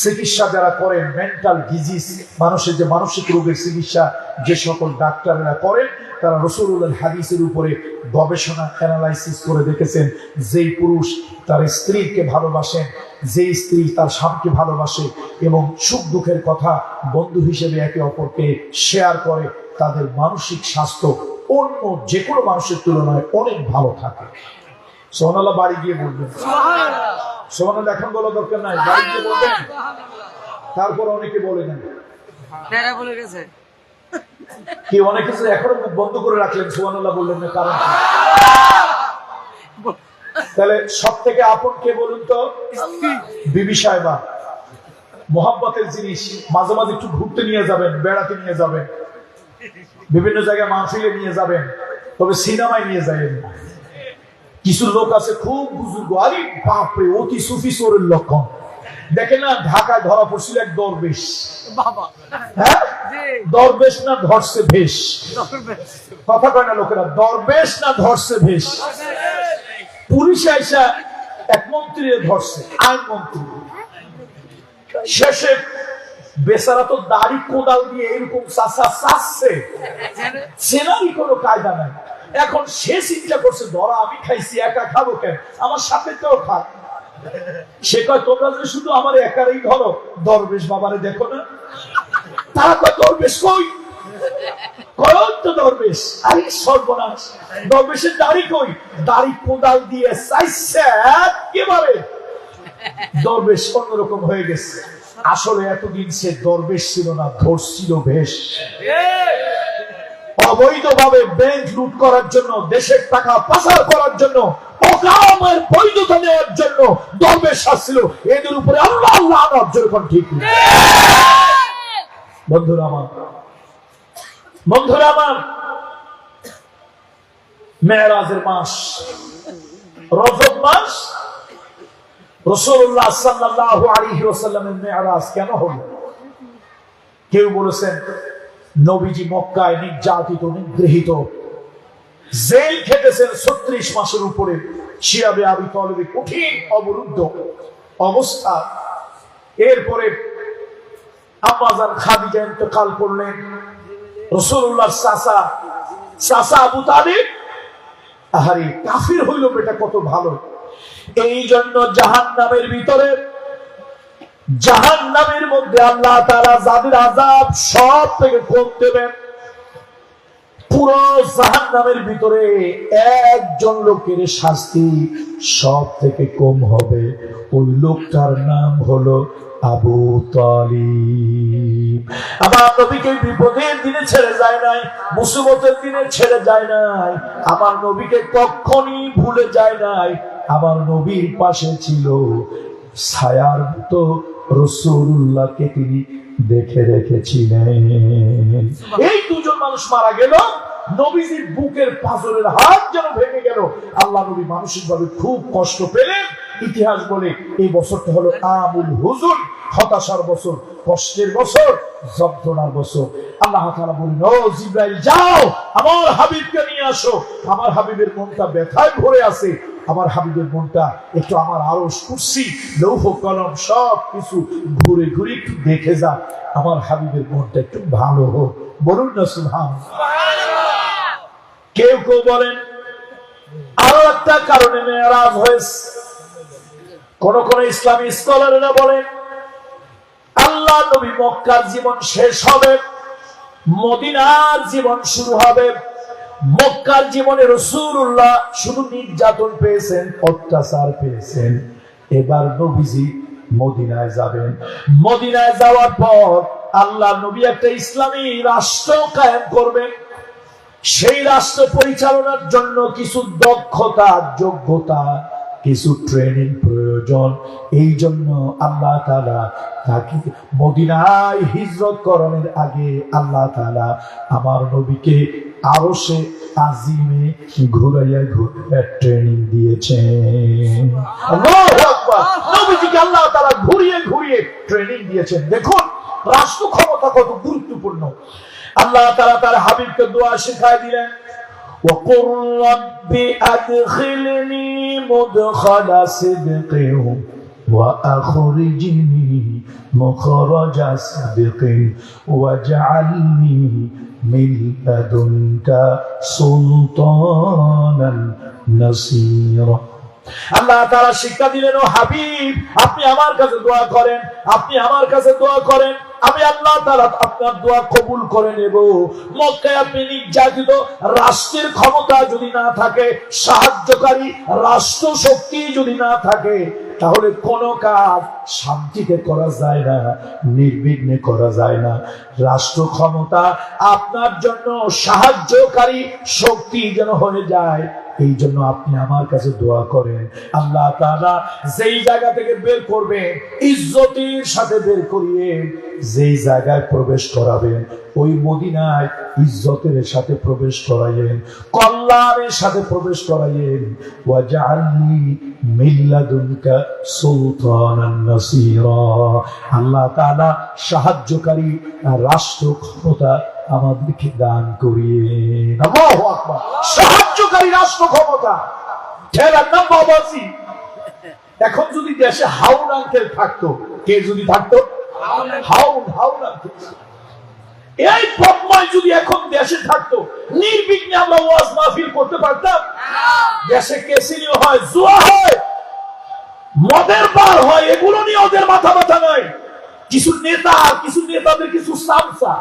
চিকিৎসা যারা করেন, মেন্টাল ডিজিজ, মানুষের যে মানসিক রোগের চিকিৎসা যে সকল ডাক্তাররা করেন, তারা রাসূলুল্লাহর হাদিসের উপরে গবেষণা অ্যানালাইসিস করে দেখেছেন, যেই পুরুষ তার স্ত্রীকে ভালোবাসেন, যে স্ত্রী তার স্বামীকে ভালোবাসে এবং সুখ দুঃখের কথা বন্ধু হিসেবে একে অপরকে শেয়ার করে, তাদের মানসিক স্বাস্থ্য অন্য যে কোনো মানুষের তুলনায় অনেক ভালো থাকে। সুবহানাল্লাহ। বাড়ি গিয়ে বলবেন সুবহানাল্লাহ। এখন বলা দরকার নাই, বাড়ি গিয়ে বলবেন। তারপর অনেকে বলে না, বলে গেছে কি অনেকে এখনো মুখ বন্ধ করে রাখলেন, সুবহানাল্লাহ বললেন না, কারণ তাহলে সব থেকে আপন কে বলুন তো? বিবি সাহেবা। মোহাব্বতের জিনিস মাঝে মাঝে একটু ঘুরতে নিয়ে যাবেন, বেড়াতে নিয়ে যাবেন, বিভিন্ন জায়গায় মাহফিলে নিয়ে যাবেন, তবে সিনেমায় নিয়ে যাবেন। কিছু লোক আছে খুব বুজুর্গ, আরে বাপরে, অতি সুফি চোরের লক্ষণ। দেখে না, ঢাকায় ধরা পড়ছিল এক দরবেশ। হ্যাঁ, দরবেশ না ধরছে ভেষ, কথা কয় না লোকেরা, দরবেশ না ধরছে ভেষ। পুলিশ আইসা এক মন্ত্রী ধরছে, আইন মন্ত্রী। শেষে বেচারা তো দাড়ি কোদাল দিয়ে এরকম চাচ্ছে, চেনারই কোনো কায়দা নাই। এখন সে চিন্তা করছে, ধরা আমি খাইছি, একা খাবো কেন, আমার সাথে কেউ খাক। সে কয়, তোমরা যে শুধু আমার একারই ধরো, দরবেশ বাবারে দেখো না। তারা কয় দরবেশ কই, কয়ন্ত দরবেশ, আরে সর্বনাশ, দরবেশের দাড়ি কই, দাড়ি কোদাল দিয়ে চাইছে একেবারে দরবেশ অন্যরকম হয়ে গেছে। আসলে এতদিন সে দরবেশ ছিল না, ধরছিল বেশ। অবৈধভাবে ব্যাংক লুট করার জন্য, দেশের টাকা পাচার করার জন্য, অকামের বৈধতা নেওয়ার জন্য দরবেশ আসছিল। এদের উপরে আল্লাহ আল্লাহ যেরকম ঠিক। বন্ধুরা আমার, বন্ধুরা আমার, মেরাজের মাস, রজব মাস, রাসূলুল্লাহ সাল্লাল্লাহু আলাইহি ওয়াসাল্লামের মেরাজ কেন হলো? কেউ বলেছেন নবীজি মক্কায় নির্যাতিত, নিগৃহীত, জেল খেটেছেন 36 মাসের উপরে, শিয়াবে আবি তালেবের কঠিন অবরুদ্ধ অবস্থা। এরপরে আম্মাজান খাদিজা ইন্তেকাল করলেন। রাসূলুল্লাহর চাচা আবু তালিব, আহারে কাফির হইল বেটা কত ভালো। এই জন্য জাহান্নামের ভিতরে, জাহান্নামের মধ্যে আল্লাহ তাআলা যাদের আযাব সব থেকে কম দেবেন, পুরো জাহান্নামের ভিতরে একজন লোকের শাস্তি সব থেকে কম হবে। ওই লোকটার নাম হলো আবু তালিব। আমার নবীকে বিপদের দিনে ছেড়ে যায় নাই, মুসিবতের দিনে ছেড়ে যায় নাই, আমার নবীকে কখনই ভুলে যায় নাই। আমার নবীর পাশে ছিল ছায়ার মতো, রাসূলুল্লাহকে তিনি দেখে রেখেছিলেন। এই দুজন মানুষ মারা গেল, নবীজির বুকের পাঁজরের হাত যেন ভেঙে গেল। আল্লাহ নবী মানসিকভাবে খুব কষ্ট পেলেন। ইতিহাস বলে এই বছরটা হলো আমুল হুজুন, হতাশার বছর, কষ্টের বছর, যন্ত্রণার বছর। আল্লাহ তাআলা বলেন, ও জিবরাইল যাও আমার হাবিবকে নিয়ে আসো। আমার হাবিবের মনটা ব্যথায় ভরে আছে, আমার হাবিবের মনটা একটু আমার আরশ, কুরসি, লৌহ কলম সব কিছু ঘুরে ঘুরে একটু দেখে যা, আমার হাবিবের মনটা একটু ভালো হোক। বলুন না সুবহানাল্লাহ। কেউ কেউ বলেন আরো একটা কারণে মেরাজ হয়েছে। কোন কোন ইসলামী স্কলাররা বলেন আল্লাহ নবী মক্কার জীবন শেষ হবে, মদিনার জীবন শুরু হবে। মক্কার জীবনে রাসূলুল্লাহ শুধু নির্যাতন পেয়েছেন, অত্যাচার পেয়েছেন। এবার নবীজি মদিনায় যাবেন। মদিনায় যাওয়ার পর আল্লাহ নবী একটা ইসলামী রাষ্ট্র কায়েম করবেন। সেই রাষ্ট্র পরিচালনার জন্য কিছু দক্ষতা, যোগ্যতা, কিছু ট্রেনিং প্রয়োজন। এই জন্য আল্লাহ তাআলা তাকে মদিনায় হিজরত করানোর আগে আল্লাহ তাআলা আমার নবীকে আরশে আজিমে ঘুরাইয়া ঘুরাইয়া ট্রেনিং দিয়েছেন। আল্লাহু আকবার। নবীজিকে আল্লাহ তাআলা ঘুরিয়ে ঘুরিয়ে ট্রেনিং দিয়েছেন। দেখুন রাষ্ট্র ক্ষমতা কত গুরুত্বপূর্ণ। আল্লাহ তাআলা তার হাবিবকে দোয়া শিখায় দিলেন, وقل رب أدخلني مدخل صدق وأخرجني مخرج صدق واجعلني من لدنك سلطانا نصيرا। আল্লাহ তাআলা শিক্ষা দিলেন, ও হাবিব আপনি আমার কাছে দোয়া করেন, আপনি আমার কাছে দোয়া করেন, আমি আল্লাহ তাআলা আপনার দোয়া কবুল করে নেব। মক্কায় আপনি নির্যাতিত, রাষ্ট্রের ক্ষমতা যদি না থাকে, সাহায্যকারী রাষ্ট্র শক্তি যদি না থাকে, তাহলে কোন কাজ শান্তিতে করা যায় না, নির্বিঘ্নে করা যায় না। রাষ্ট্র ক্ষমতা আপনার জন্য সাহায্যকারী শক্তি যেন হয়ে যায়, এই জন্য আপনি আমার কাছে দোয়া করেন। আল্লাহ তাআলা যেই জায়গা থেকে বের করবেন, ইজ্জতের সাথে বের করিয়ে যেই জায়গায় প্রবেশ করাবেন, ওই মদিনায় ইজ্জতের সাথে প্রবেশ করাইয়েন, কল্যাণের সাথে প্রবেশ করাইয়েন। ওয়াজআলনি মিন লাদুনকা সুলতানান নাসীরা। আল্লাহ তাআলা সাহায্যকারী রাষ্ট্র ক্ষমতা আমাদেরকে দান করিয়েন। আল্লাহু আকবার। সাহায্যকারী রাষ্ট্র ক্ষমতা, ঠেলার নাম বাবাজি। এখন যদি দেশে হাউন আঙ্কেল থাকতো, কে যদি থাকতো? হাউন আঙ্কেল। এই বদমাই যদি এখন দেশে থাকতো, নির্বিঘ্নে আমরা ওয়াজ মাহফিল করতে পারতাম? দেশে কেসিনিও হয়, জুয়া হয়, মদের বার হয়, এগুলো নিয়ে ওদের মাথা ব্যথা নাই। কিছু নেতা, কিছু নেতাদের কিছু সামসা,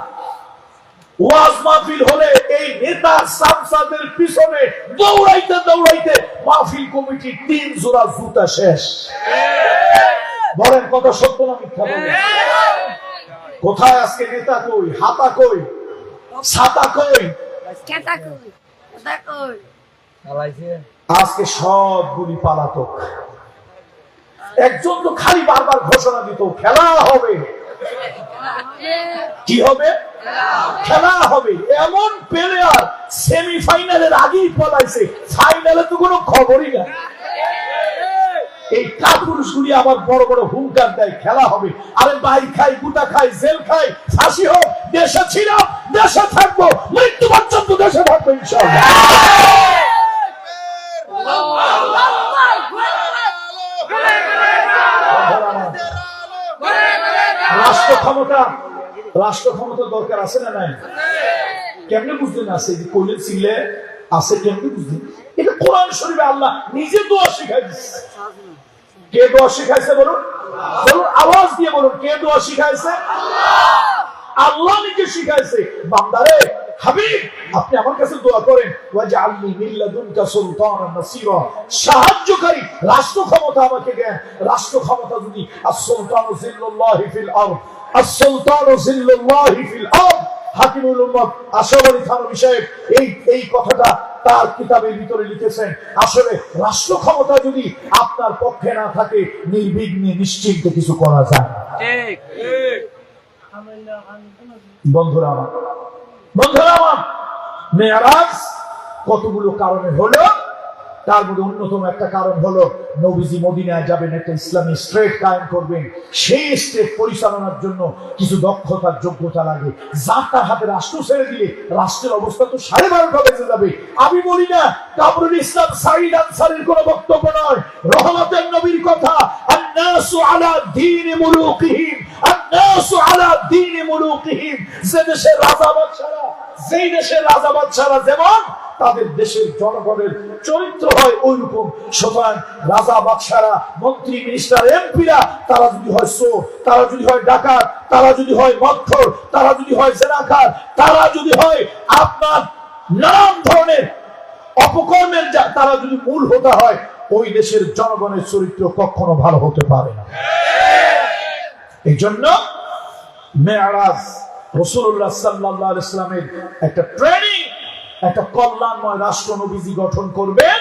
ওয়াজ মাহফিল হলে এই নেতা সামসাদের পিছনে দৌড়াইতে দৌড়াইতে মাহফিল কমিটির 3 জোড়া জুতা শেষ। বলেন কত সত্য না মিথ্যা বলেন? কোথায় আজকে নেতা কই, হাতা কই, ছাতা কই? আজকে সবগুলি পলাতক। একজন তো খালি বারবার ঘোষণা দিত খেলা হবে। কি হবে? খেলা হবে। এমন প্লেয়ার সেমিফাইনালের আগেই পলাইছে, ফাইনালে তো কোনো খবরই না। এই কাপুরুষগুলি আবার বড় বড় হুঙ্কার দেয় খেলা হবে। আরে ভাই খাই, গুটা খাই, জেল খাই, ফাঁসি হোক, দেশে ছিলাম, দেশে থাকবো, মৃত্যু পর্যন্ত দেশে থাকবো ইনশাআল্লাহ। রাষ্ট্র ক্ষমতা দরকার আছে না নাই? কেমনে বুঝলেন আছে? কইলে ছিলে আছে, কেমনে বুঝলেন? এটা কোরআন শরীফে আল্লাহ নিজে দোয়া শিখাই দিচ্ছে। কে দোয়া শিখাইছে বলুন? বলুন, আওয়াজ দিয়ে বলুন, কে দোয়া শিখাইছে? আল্লাহ নিজে শিখাইছে। বান্দারে, হাবিব, আপনি আমার কাছে দোয়া করেন, ওয়াজআলনি মিন লাদুনকা সুলতানান নাসীরা, সাহায্যকারী রাষ্ট্র ক্ষমতা আমাকে দেন। রাষ্ট্র ক্ষমতা যদি আস-সুলতানু জিল্লুল্লাহি ফিল আরদ, আস-সুলতানু জিল্লুল্লাহি ফিল আরদ। হাকিমুল উম্মাহ আশরাফ আলী থানভী সাহেব এই কথাটা তার কিতাবের ভিতরে লিখেছেন। আসলে রাষ্ট্র ক্ষমতা যদি আপনার পক্ষে না থাকে, নির্বিঘ্নে নিশ্চিন্তে কিছু করা যায়। ঠিক ঠিক। বন্ধুরা আমার, মেরাজ কতগুলো কারণে হলো। তার মধ্যে অন্যতম একটা কারণ হলো নবীজি মদিনায় যাবেন, একটা ইসলামী স্টেট কায়েম করবেন। সেই স্টেট পরিচালনার জন্য কিছু দক্ষতার যোগ্যতা লাগে। যার তার হাতে রাষ্ট্র ছেড়ে দিলে রাষ্ট্রের অবস্থা তো 12:30 বেজে যাবে। আমি বলি না কামরুল ইসলাম সাঈদ আনসারীর কোনো বক্তব্য নয়, রহমতের নবীর কথা। আন-নাসু আলা দীনি মুলুকিহিম, আন-নাসু আলা দীনি মুলুকিহিম। যে দেশের রাজা বাদশারা যেমন, তাদের দেশের জনগণের চরিত্র হয় ওই রকম। সুতরাং রাজা বাদশারা, মন্ত্রী, মিনিস্টার, এমপিরা, তারা যদি হয় চোর, তারা যদি হয় ডাকাত, তারা যদি হয় মদখোর, তারা যদি হয় জেনাকার, তারা যদি হয় আপনার নানান ধরনের অপকর্মের তারা যদি মূল হতে হয়, ওই দেশের জনগণের চরিত্র কখনো ভালো হতে পারে না। এই জন্য মেরাজ রাসূলুল্লাহ সাল্লাল্লাহু আলাইহি ওয়াসাল্লামের একটা ট্রেনিং, একটা কল্যাণময় রাষ্ট্র নবীজি গঠন করবেন।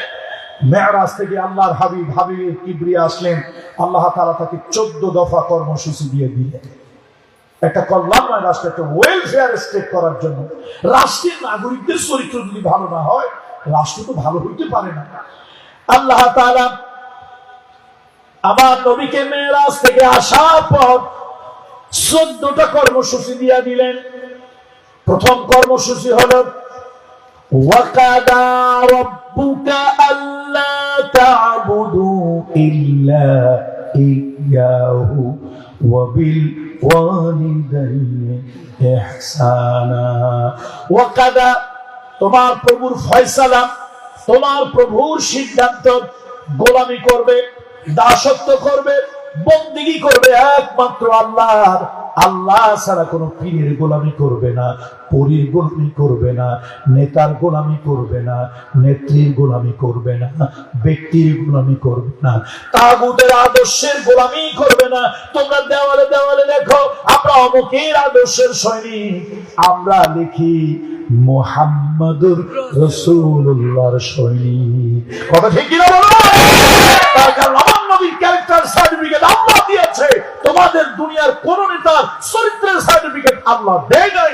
মেরাজ থেকে আল্লাহর হাবিবের কিবরিয়া আসলেন। আল্লাহ তাআলা তাকে 14 দফা কর্মসূচি দিয়ে দিলেন একটা কল্যাণময় রাষ্ট্র, একটা ওয়েলফেয়ার স্টেট করার জন্য। রাষ্ট্রের নাগরিকদের চরিত্র যদি ভালো না হয়, রাষ্ট্র তো ভালো হইতে পারে না। আল্লাহ তাআলা আমার নবীকে মেরাজ থেকে আসার পর 14টা কর্মসূচি দিয়ে দিলেন। প্রথম কর্মসূচি হলো ওয়াকাদা রাব্বুকা আল্লা তা'বুদু ইল্লা ইয়্যাহু ওয়া বিল ওয়ালিদাইনি ইহসানা। ওয়াকাদা, তোমার প্রভুর ফয়সালা, তোমার প্রভুর সিদ্ধান্ত। গোলামি করবে, দাসত্ব করবে, বন্দেগী করবে একমাত্র আল্লাহর। আল্লাহ ছাড়া কোনো পীরের গোলামি করবে না, পরীর গোলামি করবে না, নেতার গোলামি করবে না, নেত্রীর গোলামি করবে না, ব্যক্তির গোলামি করবে না, তাগুতের আদর্শের গোলামি করবে না। তোমরা দেওয়ালে দেওয়ালে দেখো আমরা অমুকের আদর্শের সৈনিক, আমরা লিখি মুহাম্মাদুর রাসূলুল্লাহর সৈনিক। কথা ঠিক কি না বলো? তার কারণ আমার নবীর ক্যারেক্টার সার্টিফিকেট আল্লাহ দিয়েছে, তোমাদের দুনিয়ার কোন নেতার চরিত্রের সার্টিফিকেট আল্লাহ দেয় নাই।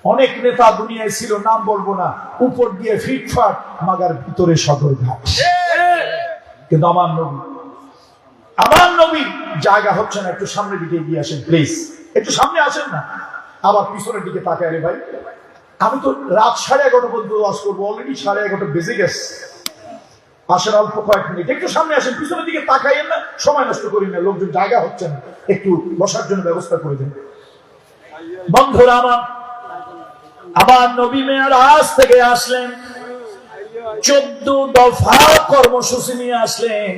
অনেক নেতা দুনিয়ায় ছিল, নাম বলবো না, উপর দিয়ে ফিটফাট, মাগার ভিতরে সদরঘাট। কিন্তু আমার নবী জায়গা হচ্ছে না। একটু সামনের দিকে এগিয়ে আসেন প্লিজ, একটু সামনে আসেন না, আবার পিছনের দিকে তাকায়। রে ভাই, আমি তো রাত 11:30 পর্যন্ত ওয়াজ করবো, অলরেডি 11:30 বেজে গেছে। আসেন অল্প কয়েক মিনিট, একটু সামনে আসেন, পিছনের দিকে তাকাইয়েন না, সময় নষ্ট করি না, লোকজন জায়গা হচ্ছে না, একটু বসার জন্য ব্যবস্থা করে দেন। বন্ধুরা আমার নবী মেরাজ থেকে আসলেন। 14 দফা কর্মসূচি নিয়ে আসলেন।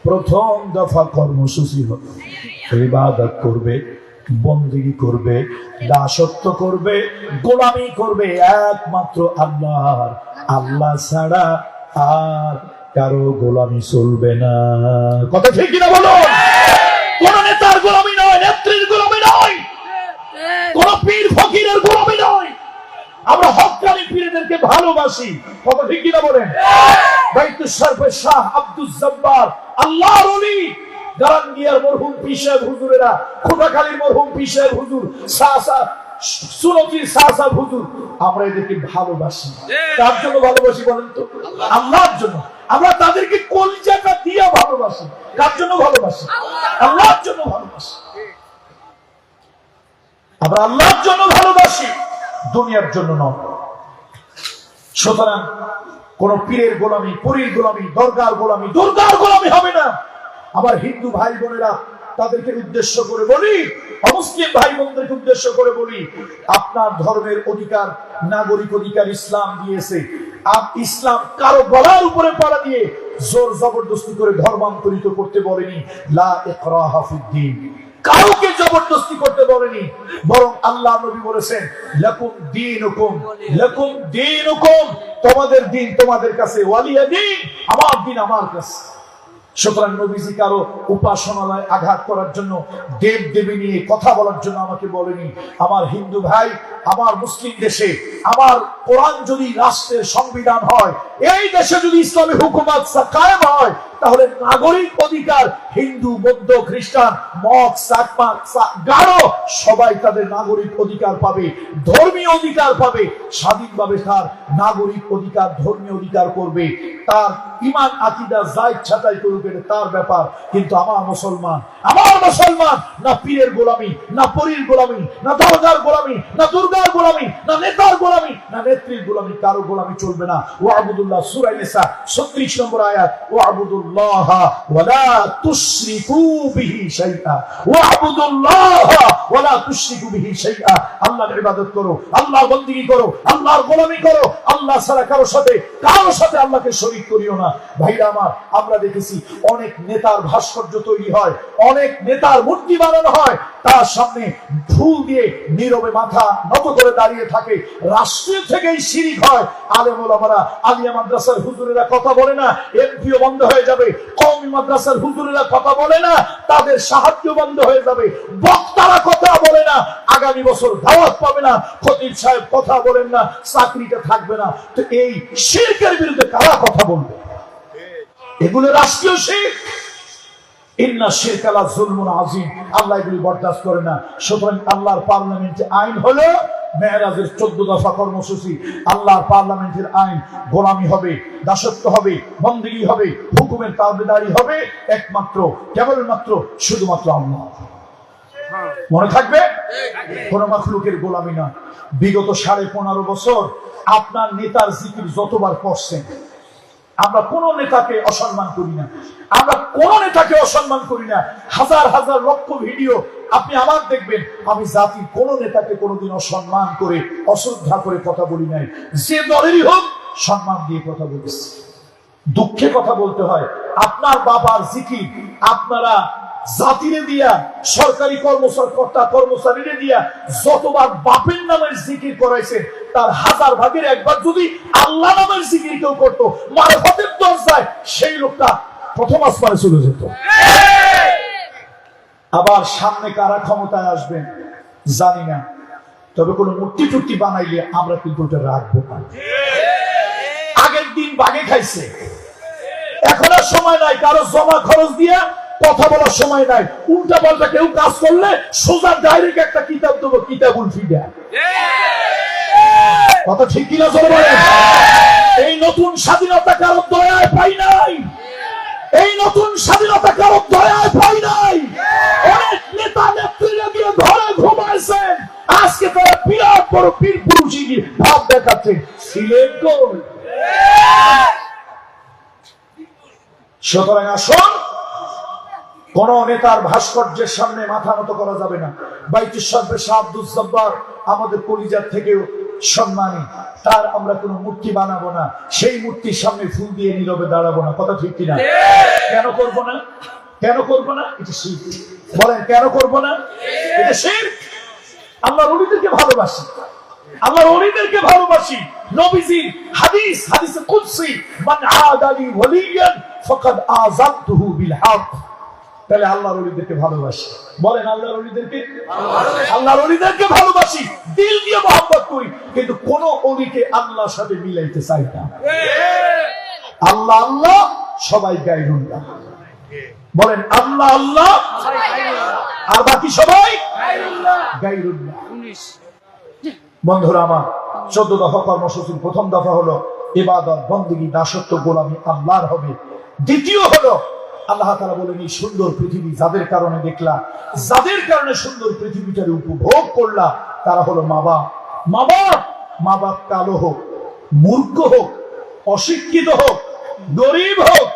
প্রথম দফা কর্মসূচি হলো ইবাদত করবে, বন্দেগী করবে, দাসত্ব করবে, গোলামি করবে একমাত্র আল্লাহর। আল্লাহ ছাড়া আর কারো গোলামি চলবে না। কথা ঠিক কিনা বলো? কোন নেতার গোলামি নয়, নেত্রীর গোলামি নয়, কোন পীর ফকিরের গোলামি নয়। আমরা হক্কানি পীরদেরকে ভালোবাসি। কথা ঠিক কিনা বলেন? বাইতুল শরফে শাহ আব্দুল জব্বার আল্লাহর ওলি, গারাঙ্গিয়ার মরহুম পীর সাহেব হুজুরেরা, খোদাখালীর মরহুম পীর সাহেব হুজুর, সুনতির সাহেব হুজুর, আমরা এদেরকে ভালোবাসি। কার জন্য ভালোবাসি বলেন তো? আল্লাহর জন্য। আমরা তাদেরকে কলিজাটা দিয়ে ভালোবাসি। কার জন্য ভালোবাসি? আল্লাহর জন্য ভালোবাসি। আমরা আল্লাহর জন্য ভালোবাসি, দুনিয়ার জন্য নয়। সুতরাং কোন পীরের গোলামি, পরীর গোলামি, দরগার গোলামি, দুর্গার গোলামি হবে না। আমার হিন্দু ভাই বোনেরা, তাদেরকে উদ্দেশ্য করে বলি, অমুসলিম ভাই বোনদেরকে উদ্দেশ্য করে বলি, আপনার ধর্মের অধিকার, নাগরিক অধিকার ইসলাম দিয়েছে। ইসলাম কারো গলার উপরে পাড়া দিয়ে জোর জবরদস্তি করে ধর্মান্তরিত করতে বলেনি। লা ইকরাহা ফিদ্দীন, কাউকে জবরদস্তি করতে বলেনি, বরং আল্লাহ নবী বলেছেন লাকুম দীনুকুম, লাকুম দীনুকুম, তোমাদের দিন তোমাদের কাছে, ওয়ালিয়া দিন, আমার দিন আমার কাছে। সুতরাং নবীজি কারো উপাসনালয় আঘাত করার জন্য, দেব দেবী নিয়ে কথা বলার জন্য আমাকে বলেনি। আমার হিন্দু ভাই, আমার মুসলিম দেশে আমার কোরআন যদি রাষ্ট্রের সংবিধান হয়, এই দেশে যদি ইসলামী হুকুমত কায়েম হয়, তাহলে নাগরিক অধিকার হিন্দু, বৌদ্ধ, খ্রিস্টান, মগ, চাকমা, গারো সবাই তাদের নাগরিক অধিকার পাবে, ধর্মীয় অধিকার পাবে। স্বাধীনভাবে তার নাগরিক অধিকার, ধর্মীয় অধিকার করবে। তার ঈমান আকীদা যা ইচ্ছা তাই করুক, এটা তার ব্যাপার। কিন্তু আমার মুসলমান না পীরের গোলামি, না পরীর গোলামি, না দরগার গোলামি, না দুর্গার গোলামি, না নেতার গোলামি, না নেত্রীর গোলামি, কারো গোলামি চলবে না। ওয়াবুদুল্লাহ, সূরা নিসা 36 নম্বর আয়াত, ওয়াবুদুল্লাহ ওয়ালা তুশরিকু বিহি শাইআ, ওয়াবুদুল্লাহ ওয়ালা তুশরিকু বিহি শাইআ। আল্লাহর ইবাদত করো, আল্লাহর বন্দেগী করো, আল্লাহর গোলামি করো। আল্লাহ ছাড়া কারো সাথে আল্লাহকে শরীক করিও না। ভাইরা আমার, আমরা দেখেছি অনেক নেতার ভাস্কর্য তৈরি হয়, অনেক নেতার মূর্তি বানানো হয়, তার সামনে ফুল দিয়ে নীরবে মাথা নত করে দাঁড়িয়ে থাকে। রাষ্ট্রীয় থেকেই শিরিক হয়। আলেম ওলামারা, আলিয়া মাদ্রাসার হুজুরেরা কথা বলে না, এমপিও বন্ধ হয়ে যাবে। কওমি মাদ্রাসার হুজুরেরা কথা বলে না, তাদের সাহায্য বন্ধ হয়ে যাবে। বক্তারা কথা বলে না, আগামী বছর দাওয়াত পাবে না। খতিব সাহেব কথা বলেন না, চাকরিটা থাকবে না। তো এই শিরকের বিরুদ্ধে কারা কথা বলবে? এগুলো রাষ্ট্রীয় শিরক। ইন্না শিরকা লা যুলমুন আযীম, আল্লাহ এগুলো বরদাস্ত করে না। সুতরাং আল্লাহর পার্লামেন্টে আইন হলো মেরাজের 14 দফা কর্মসূচি। আল্লাহর পার্লামেন্টের আইন, গোলামি হবে, দাসত্ব হবে, বন্দেগী হবে, হুকুমের তাবেদারি হবে একমাত্র, কেবলমাত্র, শুধুমাত্র আল্লাহ। মনে থাকবে? কোন মাখলুকের গোলামি না। বিগত 15.5 বছর আপনার নেতার জিকির যতবার পড়ছেন, আমরা কোন নেতাকে অসম্মান করি না, আমরা কোন নেতাকে অসম্মান করি না। হাজার হাজার লক্ষ ভিডিও আপনি আমার দেখবেন, আমি জাতির কোন নেতাকে কোনোদিন অসম্মান করে, অশ্রদ্ধা করে কথা বলি নাই। যে দলেরই হোক সম্মান দিয়ে কথা বলেছি। দুঃখে কথা বলতে হয়, আপনার বাবার জিকির আপনারা জাতিরে দিয়া, সরকারি কর্মচারীরে দিয়া যতবার বাপের নামের জিকির করাইছেন, তার 1000 ভাগের 1 ভাগ যদি আল্লাহ নামের জিকির কেউ করতো, মারফতের দরজায় সেই লোকটা প্রথম আসমানে চলে যেত। আবার সামনে কারা ক্ষমতায় আসবেন জানি না, তবে কোন মূর্তি টুর্তি বানাইলে আমরা কিন্তু ওটা রাখবো না। আগের দিন বাগে খাইছে, এখন আর সময় নাই কারো জমা খরচ দিয়া কথা বলার সময় নাই। উল্টা পাল্টা কেউ কাজ করলে সোজা ডাইরেক্ট একটা কিতাব দেবো, কিতাবুল ফিদা। কথা ঠিক কিনা জোরে বলেন? এই নতুন স্বাধীনতা কারো দয়ায় পাই নাই, এই নতুন স্বাধীনতা কারো দয়ায় পাই নাই। অনেক নেতা নেত্রীরা গিয়ে ঘরে ঘুমাইছেন, আজকে তারা বিরাট বড় পীর পুরুষই ভাব দেখাচ্ছে। ছিলেন কই? সুতরাং আসুন, কোন নেতার ভাস্কর্যের সামনে মাথা নত করা যাবে না। বাইতুল শরফে শাহ আব্দুল জব্বার আমাদের কলিজার থেকেও সম্মানী, তার আমরা কোনো মূর্তি বানাবো না, সেই মূর্তির সামনে ফুল দিয়ে নীরবে দাঁড়াবো না। কথা ঠিক কিনা? কেন করবো না? কেন করবো না? এটা শিরক। বলেন কেন করবো না? এটা শিরক। আল্লাহর ওলিদেরকে ভালোবাসি, আল্লাহর ওলিদেরকে ভালোবাসি। নবীজির হাদিস, হাদিসে কুদসি, মান আদালি ওয়ালিয়ান ফাকাদ আযানতুহু বিল হক। তাহলে আল্লাহর ওলিদেরকে ভালোবাসি। বলেন আল্লাহর ওলিদেরকে ভালোবাসি, আল্লাহর ওলিদেরকে ভালোবাসি, দিল দিয়ে মহব্বত করি, কিন্তু কোন ওলিকে আল্লাহর সাথে মিলাইতে চাই না। আল্লাহ আল্লাহ, সবাই গায়রুল্লাহ। বলেন আল্লাহ আল্লাহ, আর বাকি সবাই গায়রুল্লাহ। বন্ধুরা আমার, 14 দফা কর্মসূচির প্রথম দফা হলো ইবাদত, বন্দেগী, দাসত্ব, গোলামি আল্লাহর হবে। দ্বিতীয় হলো আল্লাহ তাআলা বলেন, এই সুন্দর পৃথিবী যাদের কারণে দেখলা, যাদের কারণে সুন্দর পৃথিবীটার উপভোগ করলা, তারা হলো মা বাপ। মা বাপ, মা বাপ কালো হোক, মূর্খ হোক, অশিক্ষিত হোক, গরিব হোক,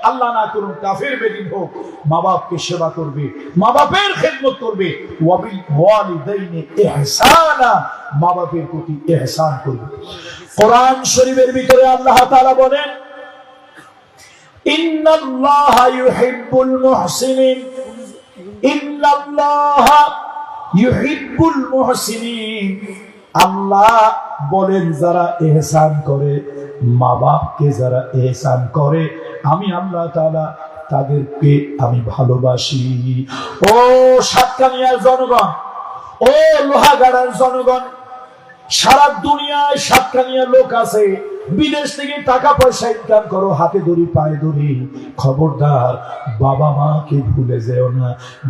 আল্লাহ না করুন কাফের বেদিন হোক, মা বাপকে সেবা করবে, মা বাপের খেদমত করবে। ওয়াবিল ওয়ালিদাইনি ইহসানা, মা বাপের প্রতি ইহসান করবে। কোরআন শরীফের ভিতরে আল্লাহ তাআলা বলেন, ইন্নাল্লাহা ইউহিব্বুল মুহসিনিন, ইন্নাল্লাহা ইউহিব্বুল মুহসিনিন। আল্লাহ বলেন, যারা ইহসান করে, মা বাপকে যারা ইহসান করে, আমি আল্লাহ তাআলা তাদেরকে আমি ভালোবাসি। ও সাতকানিয়ার জনগণ, ও লোহাগাড়ার জনগণ, সারা দুনিয়ায় সাতকানিয়া লোক আছে, বিদেশ থেকে টাকা পয়সা ইনকাম করো, হাতে ধরি পায়ে ধরি, খবরদার বাবা মাকে ভুলে যেও না,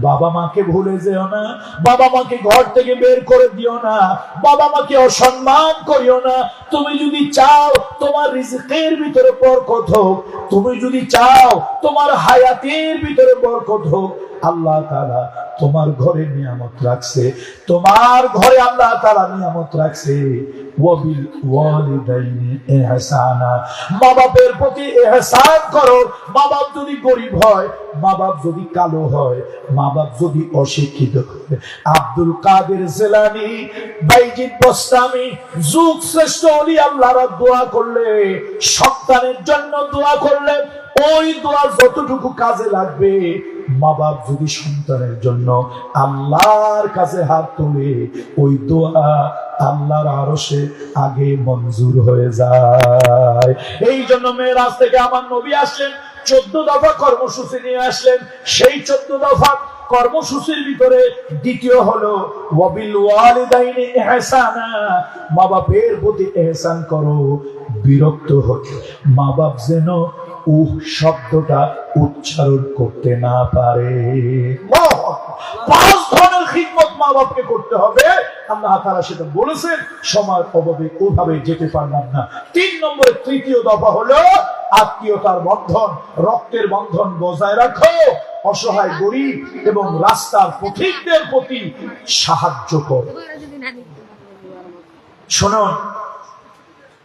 বাবা মাকে ভুলে যেও না, বাবা মাকে ঘর থেকে বের করে দিও না, বাবা মাকে অসম্মান করিও না। তুমি যদি চাও তোমার রিজকের ভিতরে বরকত হোক, তুমি যদি চাও তোমার হায়াতের ভিতরে বরকত হোক, আল্লাহ তাআলা তোমার ঘরে নিয়ামত রাখছে, তোমার ঘরে আল্লাহ তাআলা নিয়ামত রাখছে। ওয়াবিল ওয়ালিদাইনি ইহসানা, মা বাপের প্রতি ইহসান করো। মা বাপ যদি গরিব হয়, মা বাপ যদি কালো হয়, মা বাপ যদি অশিক্ষিত হয়, আব্দুল কাদের জিলানী, বাইজিদ বস্তামি, যুগ শ্রেষ্ঠ ওলি আল্লাহর দোয়া করলে, সন্তানের জন্য দোয়া করলে, ওই দোয়া যতটুকু কাজে লাগবে, মা বাপ যদি সন্তানের জন্য আল্লাহর কাছে হাত তোলে, ওই দোয়া আল্লাহর আরশে আগে মঞ্জুর হয়ে যায়। এই জন্য মেরাজ থেকে আমার নবী আসলেন, 14 দফা কর্মসূচি নিয়ে আসলেন। সেই 14 দফা কর্মসূচির ভিতরে দ্বিতীয় হলো ওয়াবিল ওয়ালিদাইনি ইহসানা, মা বাপের প্রতি ইহসান করো। বিরক্ত হয়ে মা বাপ যেন শব্দটা উচ্চারণ করতে না পারে। 5 ধরনের খিদমত মা বাপকে করতে হবে, আল্লাহ তাআলা সেটা বলেছেন। সময়ের অভাবে ওভাবে যেতে পারলাম না। 3 নম্বরে তৃতীয় দফা হলো আত্মীয়তার বন্ধন, রক্তের বন্ধন বজায় রাখো। অসহায়, গরিব এবং রাস্তার পথিকদের প্রতি সাহায্য করো। শুনুন,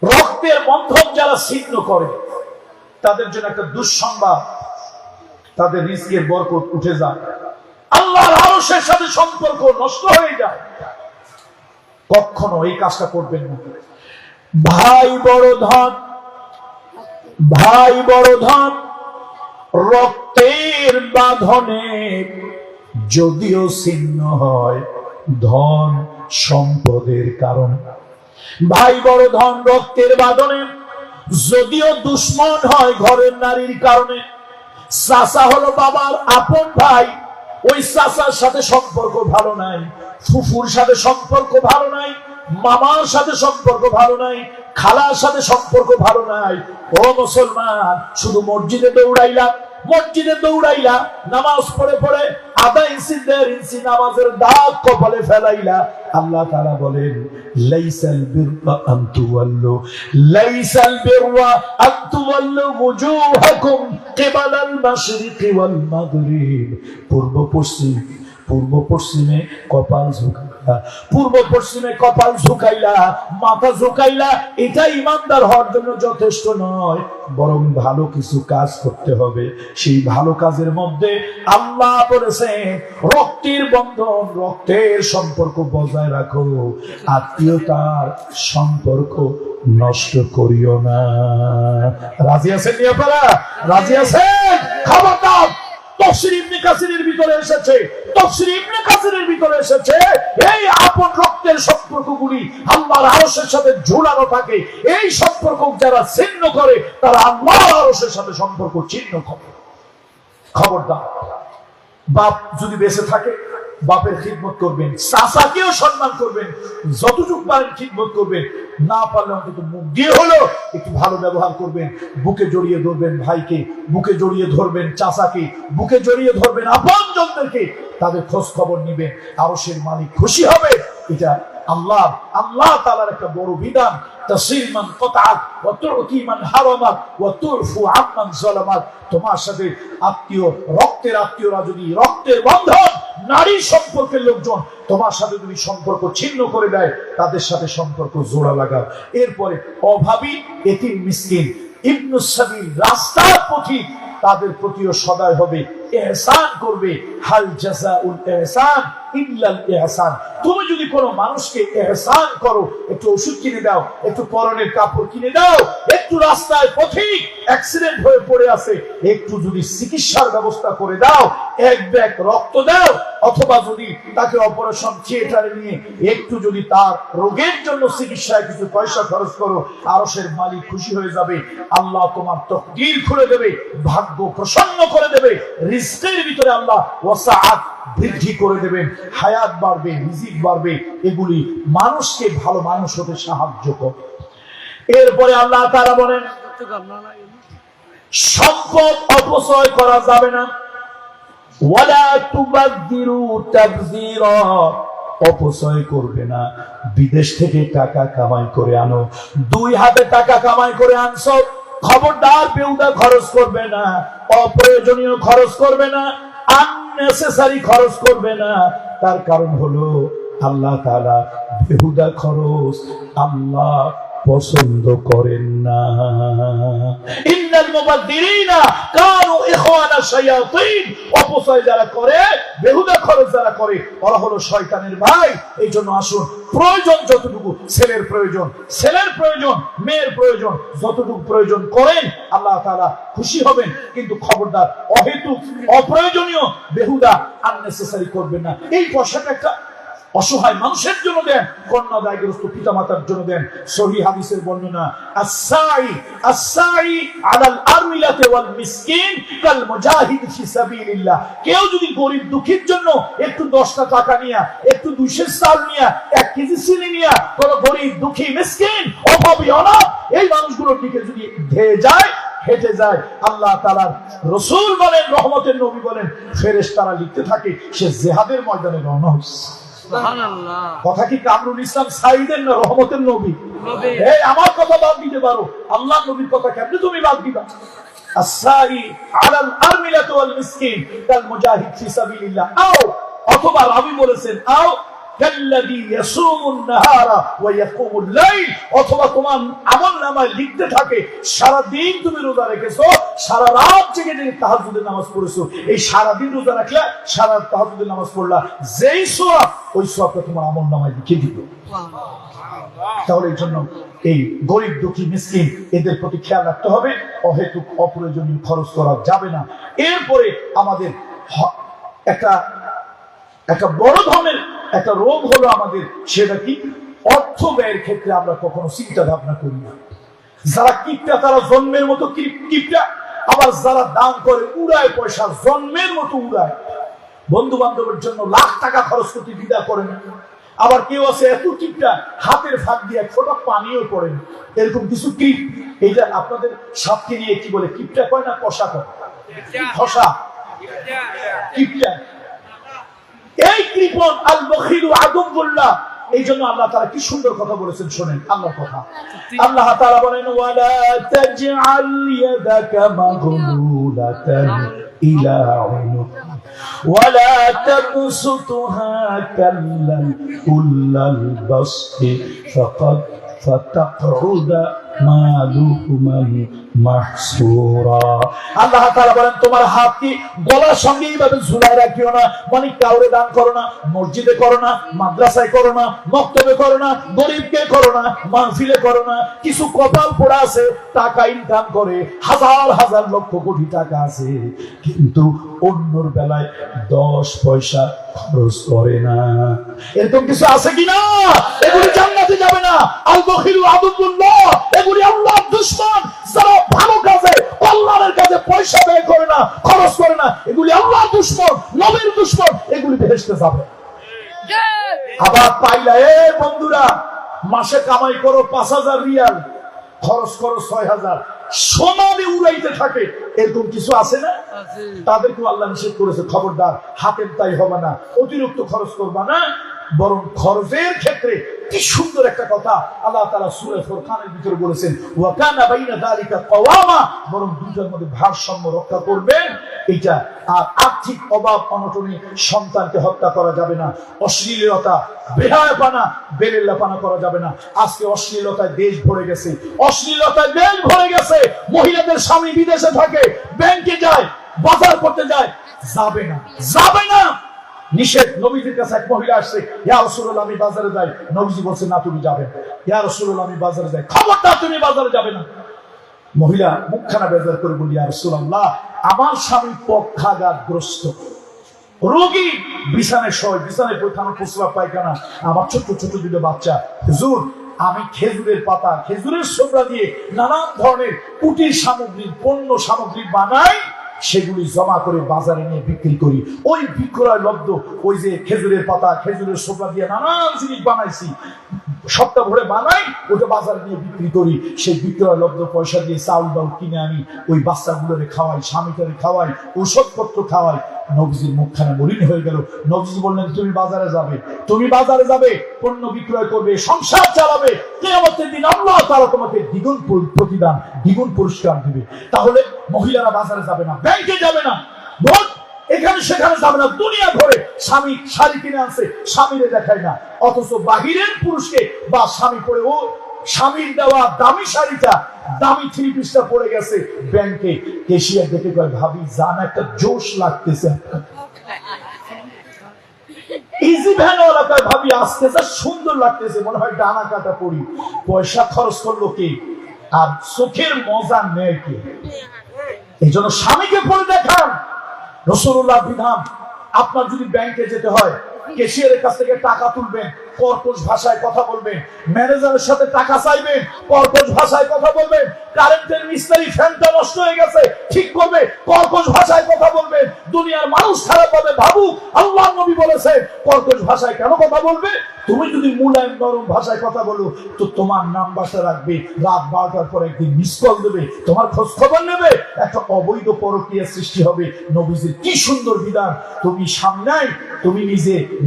রক্তের বন্ধন যারা ছিন্ন করে, তাদের জন্য একটা দুঃসংবাদ, তাদের রিজকের বরকত উঠে যায়, আল্লাহর আরশের সাথে সম্পর্ক নষ্ট হয়ে যায়। কখনো এই কাজটা করবেন না। ভাই বড় ধন, ভাই বড় ধন, রক্তের বাঁধনে যদিও ছিন্ন হয়, ধন সম্পদের কারণ। ভাই বড় ধন, রক্তের বাঁধনে যদিও দুশ্মন হয় ঘরের নারীর কারণে। চাচা হলো বাবার আপন ভাই, ওই চাচার সাথে সম্পর্ক ভালো নাই, ফুফুর সাথে সম্পর্ক ভালো নাই, মামার সাথে সম্পর্ক ভালো নাই, খালার সাথে সম্পর্ক ভালো নাই। ও মুসলমান, শুধু মসজিদে দৌড়াইলা, মসজিদে দৌড়াইলা, নামাজ পড়ে পড়ে আধা ইঞ্চি 1.5 ইঞ্চি নামাজের দাগ কপালে ফেলাইলা। আল্লাহ তাআলা বলেন, লাইসাল বিররা আন তুওয়াল্লু, লাইসাল বিররা আন তুওয়াল্লু ওয়ুজুহাকুম কিবালাল মাশরিকি ওয়াল মাগরিব। পূর্ব পশ্চিমে কপাল ঝুঁকা পূর্ব পশ্চিমে কপাল ঝুঁকাইলা, মাথা ঝুঁকাইলা, এটা ইমানদার হওয়ার জন্য যথেষ্ট নয়, বরং ভালো কিছু কাজ করতে হবে। সেই ভালো কাজের মধ্যে আল্লাহ বলেছেন রক্তের বন্ধন, রক্তের সম্পর্ক বজায় রাখো, আত্মীয়তার সম্পর্ক নষ্ট করিও না। রাজি আছেন আপনারা? রাজি আছেন? খবরদার! তাফসীর ইবনে কাসিরের ভিতরে এসেছে, তাফসীর ইবনে কাসিরের ভিতরে এসেছে, এই আপন রক্তের সম্পর্কগুলি আল্লাহর আরশের সাথে ঝুলানো থাকে। এই সম্পর্ক যারা ছিন্ন করে তারা আল্লাহর আরশের সাথে সম্পর্ক ছিন্ন করে। খবরদার! বাপ যদি বেঁচে থাকে বাপের খিদমত করবেন, চাচাকেও সম্মান করবেন, যতটুকু পারেন খিদমত করবেন, না পারলে অন্তত মুখ দিয়ে হলো একটু ভালো ব্যবহার করবেন। বুকে জড়িয়ে ধরবেন ভাইকে, বুকে জড়িয়ে ধরবেন চাচাকে, বুকে জড়িয়ে ধরবেন আপনজনদেরকে, তাদের খোঁজ খবর নিবেন। আরশের মালিক খুশি হবে। এটা আল্লাহ তাআলার একটা বড় বিধান। তাসিল মান কাতাআত ওয়া তু'তি মান হারামাত ওয়া তুরফু আম্মান যালামাত। তোমার সাথে আত্মীয়, রক্তের আত্মীয়রা যদি, রক্তের বন্ধন, নারী সম্পর্কের লোকজন তোমার সাথে যদি সম্পর্ক ছিন্ন করে দেয়, তাদের সাথে সম্পর্ক জোড়া লাগাও। এরপরে অভাবী, এতিম, মিসকিন, ইবনুস সাবিল, রাস্তার পথিক, তাদের প্রতিও সদয় হবে, ইহসান করবে। হাল জাযাউল ইহসান ইল্লাল ইহসান। তুমি যদি কোনো মানুষকে ইহসান করো, একটু ওষুধ কিনে দাও, একটু পরনের কাপড় কিনে দাও, একটু রাস্তায় পথিক অ্যাক্সিডেন্ট হয়ে পড়ে আছে, একটু যদি চিকিৎসার ব্যবস্থা করে দাও, এক ব্যাগ রক্ত দাও, অথবা যদি তাকে অপারেশন থিয়েটারে নিয়ে একটু যদি তার রোগের জন্য চিকিৎসায় কিছু পয়সা খরচ করো, আরশের মালিক খুশি হয়ে যাবে। আল্লাহ তোমার তাকদীর খুলে দেবে, ভাগ্য প্রসন্ন করে দেবে, রিজকের ভিতরে আল্লাহ ওয়াসাআত বৃদ্ধি করে দেবেন, হায়াত বাড়বে, রিজিক বাড়বে। এগুলি মানুষকে ভালো মানুষ হতে সাহায্য করে। এরপরে আল্লাহ তাআলা বলেন সম্পদ অপচয় করা যাবে না। ওয়ালা তুবাযযিরু তাবযীরা, অপচয় করবে না। বিদেশ থেকে টাকা কামাই করে আনো, দুই হাতে টাকা কামাই করে আনছো, খবরদার বেহুদা খরচ করবে না, অপ্রয়োজনীয় খরচ করবে না, আননেসেসারি খরচ করবে না। তার কারণ হলো আল্লাহ তাআলা বেহুদা খরচ আল্লাহ পছন্দ করেন না। ইন্নাল মুবাদদিরিনা কানু ইখওয়ানা শায়াতিন, অপচয় যারা করে, বেহুদা খরচ যারা করে, ওরা হলো শয়তানের ভাই। এই জন্য আসুন, প্রয়োজন যতটুকু, ছেলের প্রয়োজন, মেয়ের প্রয়োজন, যতটুকু প্রয়োজন করেন, আল্লাহ তাআলা খুশি হবেন। কিন্তু খবরদার অহেতুক, অপ্রয়োজনীয়, বেহুদা, আননেসেসারি করবেন না। এই পয়সাটা একটা অসহায় মানুষের জন্য দেন, কন্যাদায়গ্রস্ত পিতামাতার জন্য দেন। সহিহ হাদিসের বর্ণনা, আস-সাই আলাল আরমিলাতি ওয়াল মিসকিন কাল মুজাহিদ ফি সাবিলিল্লাহ। কেউ যদি গরিব দুঃখীর জন্য একটু 10টা টাকা নিয়া, একটু 200 চাল নিয়া, 1 কেজি চিনি নিয়া, কোন গরিব দুঃখী মিসকিন অভাবী অনাথ এই মানুষগুলোর দিকে যদি ধেয়ে যায়, হেঁটে যায়, আল্লাহ তাআলার রাসূল বলেন, রহমতের নবী বলেন, ফেরেশতারা লিখতে থাকে সে জিহাদের ময়দানে রওনা হচ্ছে। কথা কি কামরুল ইসলাম সাইদের না রহমতের নবী? এই আমার কথা বাদ দিতে পারো, আল্লাহ নবীর কথা কেমনে তুমি বাদ দিবা? আস-সাই আলাল আরমিলাতি ওয়াল মিসকিন কাল মুজাহিদ ফি সাবিলিল্লাহ। আও, অথবা রাবী বলেছেন, আও কাল্লাযী ইয়াসুমুন নাহারা ওয়া ইয়াকুমুল লাইল, অথবা তোমার আমলনামায় লিখতে থাকে সারা দিন তুমি রোজা রেখেছো, সারা রাত জেগে জেগে তাহাজ্জুদের নামাজ পড়েছো। এই সারা দিন রোজা রাখলে, সারা রাত তাহাজ্জুদের নামাজ পড়লা, যেই সওয়াব ওই সওয়াবটা তোমার আমলনামায় লিখে দিল। তাহলে এই জন্য এই গরিব দুঃখী মিসকিন এদের প্রতি খেয়াল রাখতে হবে, অহেতুক অপ্রয়োজনীয় খরচ করা যাবে না। এরপরে আমাদের একটা বড় ধরনের একটা রোগ হলো আমাদের, সেটা কি? অর্থ ব্যয়ের ক্ষেত্রে আমরা কখনো চিন্তা ভাবনা করি না। যারা কিপটা তারা জন্মের মতো কিপটা, আবার যারা দান করে উড়ায় পয়সা, জন্মের মতো উড়ায়। বন্ধু বান্ধবের জন্য লাখ টাকা খরচ করতে দ্বিধা করে না। আবার কেউ আছে এত কিপটা, হাতের ফাঁক দিয়ে ফোঁটা পানিও পড়ে না। এরকম কিছু কিপ, এইটা আপনাদের সাথে নিয়ে কি বলে, কিপটা কয় না কষা কয়? খসা কিপটা। এই কৃপণ আল বখিলু আদুবুল্লাহ। এই জন্য আল্লাহ তাআলা কি সুন্দর কথা বলেছেন, শোনেন আল্লাহর কথা। আল্লাহ তাআলা বলেন, ওয়ালা তাজআল ইয়াদাকা মাগলুলাতান ইলা উনুক, ولا تبسطها كل البسط فتقعد মালুমান মাহসুরা। আল্লাহ তাআলা বলেন তোমার হাত কি গলার সঙ্গে এইভাবে ঝুলায় রাখিও না, মানে কাউরে দান করো না, মসজিদে করো না, মাদ্রাসায় করো না, মক্তবে করো না, গরিবকে করো না, মাহফিলে করো না। কিছু কপাল পোড়া আছে, টাকা ইনকাম করে, হাজার হাজার লক্ষ কোটি টাকা আছে, কিন্তু অন্যর বেলায় 10 পয়সা খরচ করে না। এরকম কিছু আছে কিনা? এগুলি জান্নাতে যাবে না। আল বখিলু আদুল্লাহ, এগুলি আল্লাহর দুশমন। যারা ভালো কাজে, কল্যাণের কাজে পয়সা ব্যয় করে না, খরচ করে না, এগুলি আল্লাহর দুশমন, নবীর দুশমন, এগুলি বেহেশতে যাবে। আবার পাইলা বন্ধুরা, মাসে কামাই করো 5000 রিয়াল, খরচ করো 6000, সমানে উড়াইতে থাকে। এরকম কিছু আছে না? তাদেরকে আল্লাহ নিষেধ করেছে, খবরদার হাতের তাই হবে না, অতিরিক্ত খরচ করবা না। বরং খরচের ক্ষেত্রে কি সুন্দর একটা কথা আল্লাহ তাআলা সূরা ফুরকানের ভিতরে বলেছেন, ওয়া কানা বাইনা যালিকা কাওয়ামা, বরং দুইটার মধ্যে ভারসাম্য রক্ষা করবেন। এটা আর আর্থিক অভাব অনটনে সন্তানকে হত্যা করা যাবে না, অশ্লীলতা, বেহায়াপনা, বেরেল্লাপনা করা যাবে না। আজকে অশ্লীলতায় দেশ ভরে গেছে, অশ্লীলতায় দেশ ভরে গেছে। মহিলাদের স্বামী বিদেশে থাকে, ব্যাংকে যায়, বাজার করতে যায়, যাবে না, যাবে না, নিষেধ। নবীজির কাছে এক মহিলা আসছে, ইয়া রাসূলুল্লাহ আমি বাজারে যাই। নবীজি বলছেন না তুমি যাবে। ইয়া রাসূলুল্লাহ আমি বাজারে যাই। খবরদার তুমি বাজারে যাবে না। মহিলা মুখখানা বেজার করে বলি, ইয়া রাসূলুল্লাহ আমার স্বামী পক্ষাঘাতগ্রস্ত রোগী, বিছানায় শোয়, বিছানায় পয়খানা, প্রস্রাব, পায়খানা, আমার ছোট ছোট দুটো বাচ্চা। হুজুর আমি খেজুরের পাতা, খেজুরের ছোবড়া দিয়ে নানান ধরনের কুটির সামগ্রী, পণ্য সামগ্রী বানাই, সেগুলি জমা করে বাজারে নিয়ে বিক্রি করি। ওই বিক্রয় লব্ধ, ওই যে খেজুরের পাতা, খেজুরের ছোবড়া দিয়ে নানান জিনিস বানাইছি, সপ্তাহ ভরে বানাই, ওটা বাজারে নিয়ে বিক্রি করি। সেই বিক্রয় লব্ধ পয়সা দিয়ে চাউল ডাউল কিনে আনি, ওই বাচ্চাগুলোরে খাওয়াই, স্বামীটারে খাওয়াই, ওষুধপত্র খাওয়াই। নবীজির মুখখানা মলিন হয়ে গেল। নবীজি বললেন তুমি বাজারে যাবে, তুমি বাজারে যাবে, পণ্য বিক্রয় করবে, সংসার চালাবে, কিয়ামতের দিন আল্লাহ তাআলা তোমাকে দ্বিগুণ প্রতিদান, দ্বিগুণ পুরস্কার দিবে। তাহলে মহিলারা বাজারে যাবে না, ব্যাংকে যাবে না, এখানে সেখানে যাবে না। দুনিয়া ভরে স্বামী শাড়ি কিনে আনছে, স্বামীরে দেখায় না, অথচ বাহিরের পুরুষকে বা স্বামী পরে, ও স্বামীর দেওয়া দামি শাড়িটা, দামি 3 পিসটা পড়ে গেছে ব্যাংকে। কেশিয়ার দেখে কয়, ভাবি জান একটা জোশ লাগতেছে। ইজি ভ্যানওয়ালা কয়, ভাবি আজকে যা সুন্দর লাগতেছে, মনে হয় ডানা কাটা পড়ি। পয়সা খরচ করলো কে, আর চোখের মজা নেয় কে? এই জন্য স্বামীকে পরে দেখান। রাসূলুল্লাহ বিধান, আপনার যদি ব্যাংকে যেতে হয়, ক্যাশিয়ারের কাছ থেকে টাকা তুলবেন, কর্কশ ভাষায় কথা বলবেন, ম্যানেজারের সাথে টাকা চাইবেন, কর্কশ ভাষায় কথা বলবেন, কারেন্টের মিস্ত্রি ফ্যানটা নষ্ট হয়ে গেছে ঠিক করবে, কর্কশ ভাষায় কথা বলবেন। দুনিয়ার মানুষ খারাপ ভাবে ভাবুক, আল্লাহর নবী বলেছেন কর্কশ ভাষায় কেন কথা বলবে? তুমি যদি মুলায়ম নরম ভাষায় কথা বলো, তো তোমার নাম্বারটা রাখবে, রাত 12টার পর একদিন মিস কল দেবে, তোমার খোঁজ খবর নেবে, একটা অবৈধ পরকীয়া সৃষ্টি হবে। নবীজির কি সুন্দর বিধান। তুমি স্বামী নাই, তুমি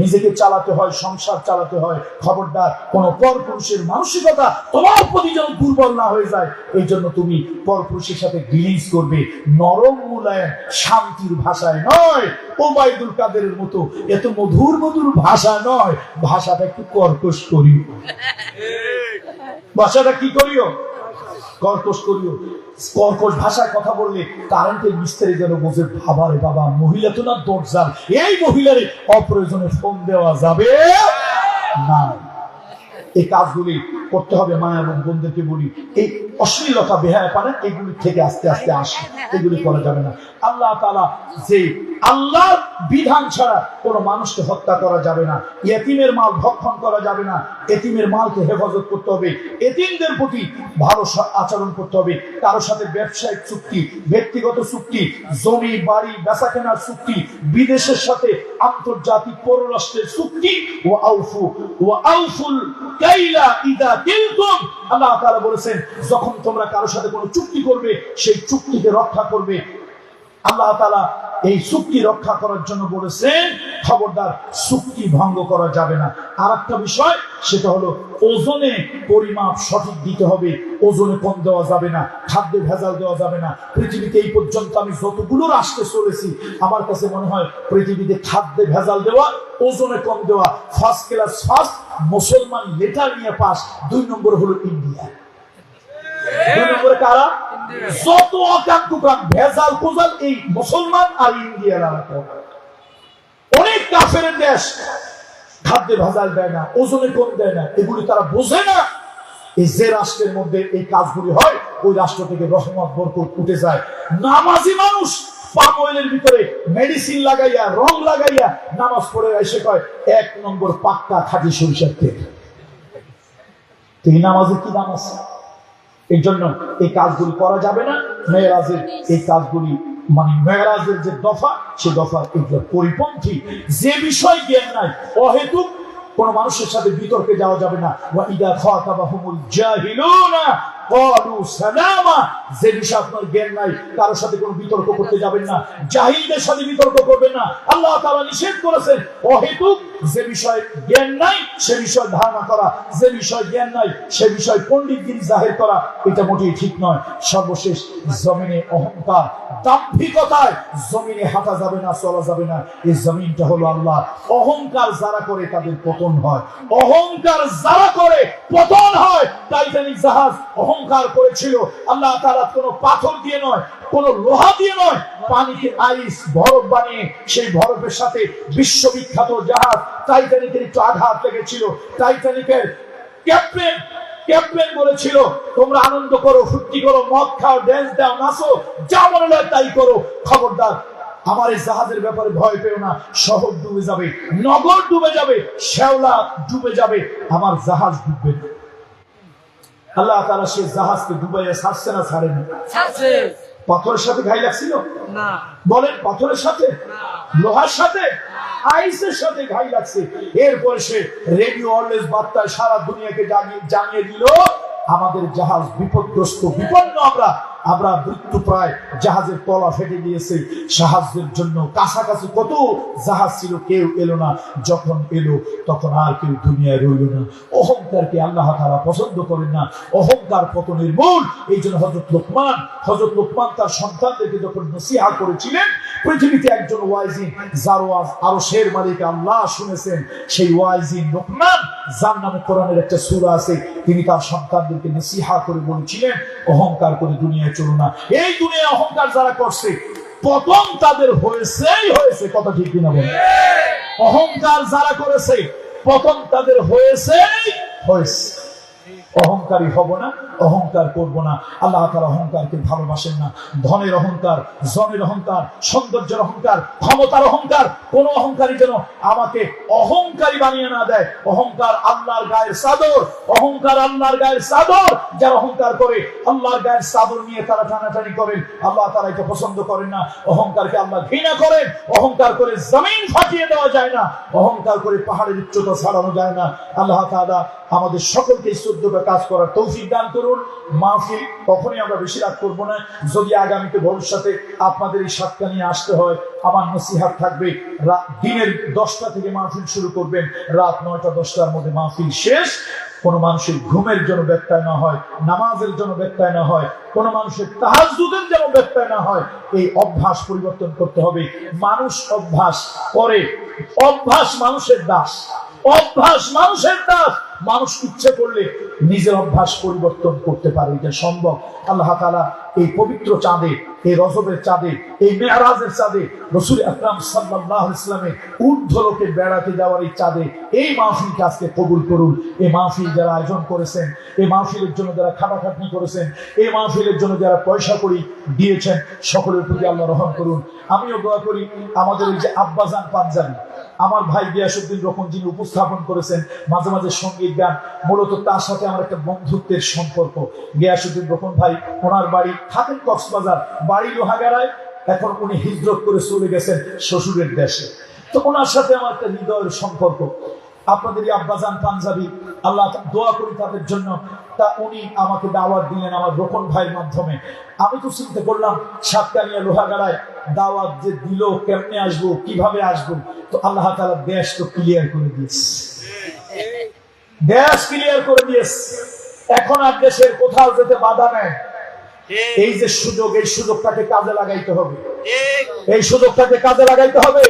নিজেকে চালাতে হয়, সংসার চালাতে হয়। খবরদার কোন পরপুরুষের মানসিকতা তোমার প্রতি যেন দুর্বল না হয়ে যায়। এই জন্য তুমি পরপুরুষের সাথে ডিলিংস করবে নরম মুলায়ম, শান্তির ভাষায় নয়, ওবায়দুল কাদেরের মতো এত মধুর মধুর ভাষা নয়, ভাষাটা একটু কর্কশ করিও। ভাষাটা কি করিও? কর্কশ করিও। কর্কশ ভাষায় কথা বললে কারেন্টের মিস্ত্রি যেন বোঝে, বাবারে বাবা, মহিলা তো না দরজাল, এই মহিলারে অপ্রয়োজনে ফোন দেওয়া যাবে না। এই কাজগুলি করতে হবে। মায়া এবং বোনদেরকে বলি, এই অশ্লীলতা, বেহায়াপনা, এগুলি থেকে আস্তে আস্তে আসে, এগুলি করা যাবে না। আল্লাহ তাআলা যে আল্লাহর বিধান ছাড়া কোনো মানুষকে হত্যা করা যাবে না, ইয়েতিমের মাল ভক্ষণ করা যাবে না, এতিমের মালকে হেফাজত করতে হবে, এতিমদের প্রতি ভালো আচরণ করতে হবে। কারোর সাথে ব্যবসায়িক চুক্তি, ব্যক্তিগত চুক্তি, জমি বাড়ি বেচা কেনার চুক্তি, বিদেশের সাথে আন্তর্জাতিক পররাষ্ট্রের চুক্তি, ওয়া আউফুল কাইলা ইদা কিলতুম। আল্লাহ তাআলা বলেছেন যখন তোমরা কারোর সাথে কোনো চুক্তি করবে, সেই চুক্তিকে রক্ষা করবে। আল্লাহ তাআলা এই চুক্তি রক্ষা করার জন্য বলেছেন খবরদার চুক্তি ভঙ্গ করা যাবে না। আর একটা বিষয়, সেটা হলো ওজনে পরিমাপ সঠিক দিতে হবে, ওজনে কম দেওয়া যাবে না, খাদ্যে ভেজাল দেওয়া যাবে না। পৃথিবীতে এই পর্যন্ত আমি যতগুলো রাষ্ট্রে চলেছি, আমার কাছে মনে হয় পৃথিবীতে খাদ্যে ভেজাল দেওয়া, ওজনে কম দেওয়া, ফার্স্ট ক্লাস ফার্স্ট মুসলমান লেটার নিয়ে পাস। 2 নম্বর হলো ইন্ডিয়া। 2 নম্বরে কারা? যত অকাম ভেজাল কোজাল এই মুসলমান আর ইন্ডিয়ার। অনেক কাফের দেশ খাদ্যে ভেজাল দেয় না, ওজনে কম দেয় না, এগুলি তারা বোঝে না। এই যে রাষ্ট্রের মধ্যে এই কাজগুলি হয়, ওই রাষ্ট্র থেকে রহমত বরকত উঠে যায়। নামাজি মানুষ পাম অয়েলের ভিতরে মেডিসিন লাগাইয়া, রং লাগাইয়া নামাজ পড়ে এসে কয় 1 নম্বর পাক্কা খাঁটি সরিষার তেল। এই নামাজের কি দাম আছে? এই জন্য এই কাজগুলি করা যাবে না। মেরাজের এই কাজগুলি মানে মেরাজের যে দফা, সে দফা এগুলো পরিপন্থী। যে বিষয় জ্ঞান নাই, অহেতুক কোন মানুষের সাথে বিতর্কে যাওয়া যাবে না। ওয়া ইদা খাতাবাহুমুল জাহিলুনা ক্বালু সালামা। যে বিষয় আপনার জ্ঞান নাই, কারোর সাথে কোনো বিতর্ক করতে যাবেন না, জাহিলদের সাথে বিতর্ক করবেন না। আল্লাহ তাআলা নিষেধ করেছেন অহেতুক যে বিষয় জ্ঞান নাই সে বিষয় ধারণা করা, যে বিষয় জ্ঞান নাই সে বিষয় পণ্ডিতগিরি জাহির করা, এটা মোটেই ঠিক নয়। সর্বশেষ, জমিনে অহংকার দাম্ভিকতায় জমিনে হাঁটা যাবে না, চলা যাবে না। এই জমিনটা হলো আল্লাহ। অহংকার যারা করে তাদের পতন হয়, অহংকার যারা করে পতন হয়। টাইটানিক জাহাজ অহংকার করেছিল, আল্লাহ তাআলা কোনো পাথর দিয়ে নয়, কোনো লোহা দিয়ে নয়, পানিকে আইস বরফ বানিয়ে সেই বরফের সাথে বিশ্ববিখ্যাত জাহাজ টাইটানিকের একটু আঘাত লেগেছিল। টাইটানিকের ক্যাপ্টেন বলেছিল, তোমরা আনন্দ করো, ফুর্তি করো, মদ খাও, ড্যান্স দাও, নাচো, যা মনে হয় তাই করো, খবরদার আমার এই জাহাজের ব্যাপারে ভয় পেও না। শহর ডুবে যাবে, নগর ডুবে যাবে, শেওলা ডুবে যাবে, আমার জাহাজ ডুববে না। আল্লাহ তাআলা সেই জাহাজকে ডুবাইয়া ছাড়ছে না ছাড়ে না? ছাড়ছে। পাথরের সাথে ঘাই লাগছিল না, বলেন? পাথরের সাথে, লোহার সাথে, আইসের সাথে ঘাই লাগছে। এরপরে সে রেডিও অলওয়েজ বার্তায় সারা দুনিয়াকে জানিয়ে দিল আমাদের জাহাজ বিপদগ্রস্ত, বিপন্ন, আমরা মৃত্যু প্রায়, জাহাজের তলা ফেটে গিয়েছে। সাহায্যের জন্য কাছাকাছি কত জাহাজ ছিল, কেউ এলো না। যখন এলো তখন আর কেউ দুনিয়ায় রইল না। অহংকারকে আল্লাহ তাআলা পছন্দ করেন না, অহংকার পতনের মূল। এই জন্য হযরত লোকমান তার সন্তানদেরকে যখন নসিহত করেছিলেন, পৃথিবীতে একজন ওয়াইজিন, যার ওয়াজ আরশের মালিক আল্লাহ শুনেছেন, সেই ওয়াইজিন লোকমান, যার নামে কোরআনের একটা সূরা আছে, তিনি তার সন্তানদেরকে নসিহত করে বলেছিলেন, অহংকার করে দুনিয়ায় চলো না। এই দুনিয়ায় অহংকার যারা করছে, পতন তাদের হয়েছেই হয়েছে। কথা ঠিক কিনা বলেন? অহংকার যারা করেছে, পতন তাদের হয়েছেই হয়েছে। অহংকারী হব না, অহংকার করব না। আল্লাহ তাআলা অহংকারকে ভালোবাসেন না। ধনের অহংকার, জনের অহংকার, সৌন্দর্যের অহংকার, ক্ষমতার অহংকার, কোন অহংকারী যেন আমাকে অহংকারী বানিয়ে না দেয়। অহংকার আল্লাহর গায়ের চাদর, অহংকার আল্লাহর গায়ের চাদর। যারা অহংকার করে আল্লাহর গায়ের চাদর নিয়ে তারা টানাটানি করেন, আল্লাহ তাআলা এটা পছন্দ করেন না। অহংকারকে আল্লাহ ঘৃণা করেন। অহংকার করে জমিন ফাটিয়ে দেওয়া যায় না, অহংকার করে পাহাড়ের উচ্চতা ছাড়ানো যায় না। আল্লাহ তাআলা আমাদের সকলকে 14টা কাজ করার তৌফিক দান করুন। মাহফিল কখনোই আমরা বেশি রাত করবো না। যদি আগামীতে ভবিষ্যতে আপনাদের এই সাতটা নিয়ে আসতে হয়, আমার নসিহত থাকবে, দিনের 10টা থেকে মাহফিল শুরু করবেন, রাত 9টা 10টার মধ্যে মাহফিল শেষ। কোনো মানুষের ঘুমের জন্য ব্যত্যয় না হয়, নামাজের জন্য ব্যত্যয় না হয়, কোনো মানুষের তাহাজ্জুদের জন্য ব্যত্যয় না হয়। এই অভ্যাস পরিবর্তন করতে হবে। মানুষ অভ্যাস করে, অভ্যাস মানুষের দাস, অভ্যাস মানুষের দাস। মানুষ ইচ্ছে করলে নিজের অভ্যাস পরিবর্তন করতে পারে, এটা সম্ভব। আল্লাহ তাআলা এই পবিত্র চাঁদে, এই রজবের চাঁদে, এই মেরাজের চাঁদে, রাসূল আকরাম সাল্লাল্লাহু আলাইহি ওয়াসাল্লামের ঊর্ধ্বলোকে বেড়াতে যাওয়ার এই চাঁদে এই মাহফিলকে আজকে কবুল করুন। এই মাহফিল যারা আয়োজন করেছেন, এই মাহফিলের জন্য যারা খাটাখাটনি করেছেন, এই মাহফিলের জন্য যারা পয়সা করি দিয়েছেন, সকলের প্রতি আল্লাহ রহম করুন। আমিও দোয়া করি আমাদের এই যে আব্বাজান পাঞ্জাবি, আমার ভাই গিয়াসউদ্দিন রোকন, যিনি উপস্থাপন করেছেন মাঝে মাঝে সঙ্গীত গান, মূলত তার সাথে আমার একটা বন্ধুত্বের সম্পর্ক। গিয়াসউদ্দিন রোকন ভাই, ওনার বাড়ি থাকেন কক্সবাজার, বাড়ি লোহাগাড়ায়, এখন উনি হিজরত করে চলে গেছেন শ্বশুরের দেশে। তো ওনার সাথে আমার একটা হৃদয়ের সম্পর্ক। আপনাদের এই আব্বাজান পাঞ্জাবি, আল্লাহ দোয়া করি তাদের জন্য। তা উনি আমাকে দাওয়াত দিলেন আমার রোকন ভাইয়ের মাধ্যমে। আমি তো চিন্তা করলাম সাতকানিয়া লোহাগাড়ায় দাওয়াত যে দিল, কেমনে আসবো, কিভাবে আসবো। তো আল্লাহ তাআলা দেশ তো ক্লিয়ার করে দিয়েছে। দেশ ক্লিয়ার করে দিয়েছে, এখন আর দেশের কোথাও যেতে বাধা নেই। এই যে সুযোগ, এই সুযোগটাকে কাজে লাগাইতে হবে, এই সুযোগটাকে কাজে লাগাইতে হবে।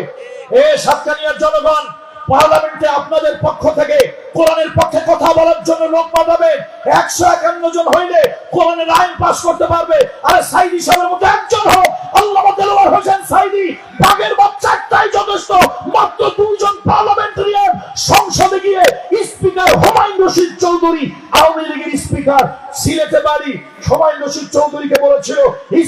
সাতকানিয়ার জনগণ, পার্লামেন্টে আপনাদের পক্ষ থেকে কোরআনের পক্ষে কথা বলার জন্য লোক পাঠাবে। 151 জন হইলে কোরআনের আইন পাস করতে পারবে। আরে সাইদি সাহেবের মতো একজন হোক, আল্লামা দেলোয়ার হোসেন সাইদি, বাগের বাচ্চা একটাই যথেষ্ট। মাত্র 2 জন পার্লামেন্টারিয়ান সংসদে গিয়ে স্পিকার হুমায়ুন রশিদ চৌধুরী, আওয়ামী লীগের স্পিকার, সিলেটে বাড়ি, হুমায়ুন রশিদ চৌধুরীকে বলেছিল,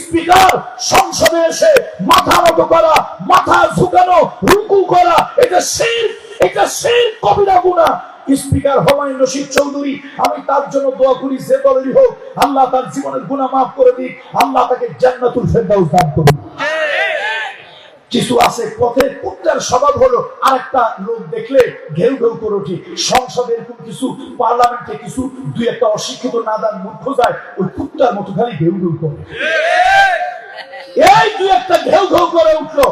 স্পিকার সংসদে এসে মাথা নত করা, মাথা ঝুঁকানো, রুকু করা, এটা শিরক, এটা শিরক, কবিরা গুনাহ। স্পিকার হুমায়ুন রশিদ চৌধুরী, আমি তার জন্য দোয়া করি, যে দলেরই হোক, আল্লাহ তার জীবনের গুনাহ মাফ করে দিক, আল্লাহ তাকে জান্নাতুল ফেরদাউস দান করুন। কিছু আছে পথের কুত্তার স্বভাব হলো, আরেকটা লোক দেখলে ঘেউ ঘেউ করে উঠি। সংসদে এরকম কিছু, পার্লামেন্টে কিছু 2-1টা অশিক্ষিত নাদান মূর্খ যায়, ওই কুত্তার মতো খালি ঘেউ ঘেউ করে। এই 2-1টা ঘেউ ঘেউ করে উঠলো।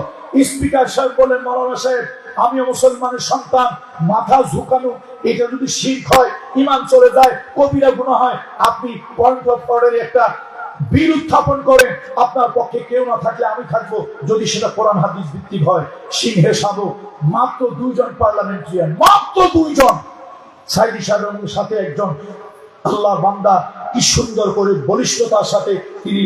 স্পিকার সাহেব বলেন, মাওলানা সাহেব, আমিও মুসলমানের সন্তান, মাথা ঝুঁকানো এটা যদি শিরক হয়, ঈমান চলে যায়, কবিরা গুনাহ হয়, আপনি পয়েন্ট অফ অর্ডারে একটা বিল উত্থাপন করেন, আপনার পক্ষে কেউ না থাকলে আমি থাকবো, যদি সেটা কোরআন হাদিস ভিত্তিক হয়। সিংহে সাধু, মাত্র 2 জন পার্লামেন্টারিয়ান, মাত্র 2 জন। সাইদি সাহেবের সাথে একজন আল্লাহর বান্দা, কি সুন্দর করে বলিষ্ঠতার সাথে তিনি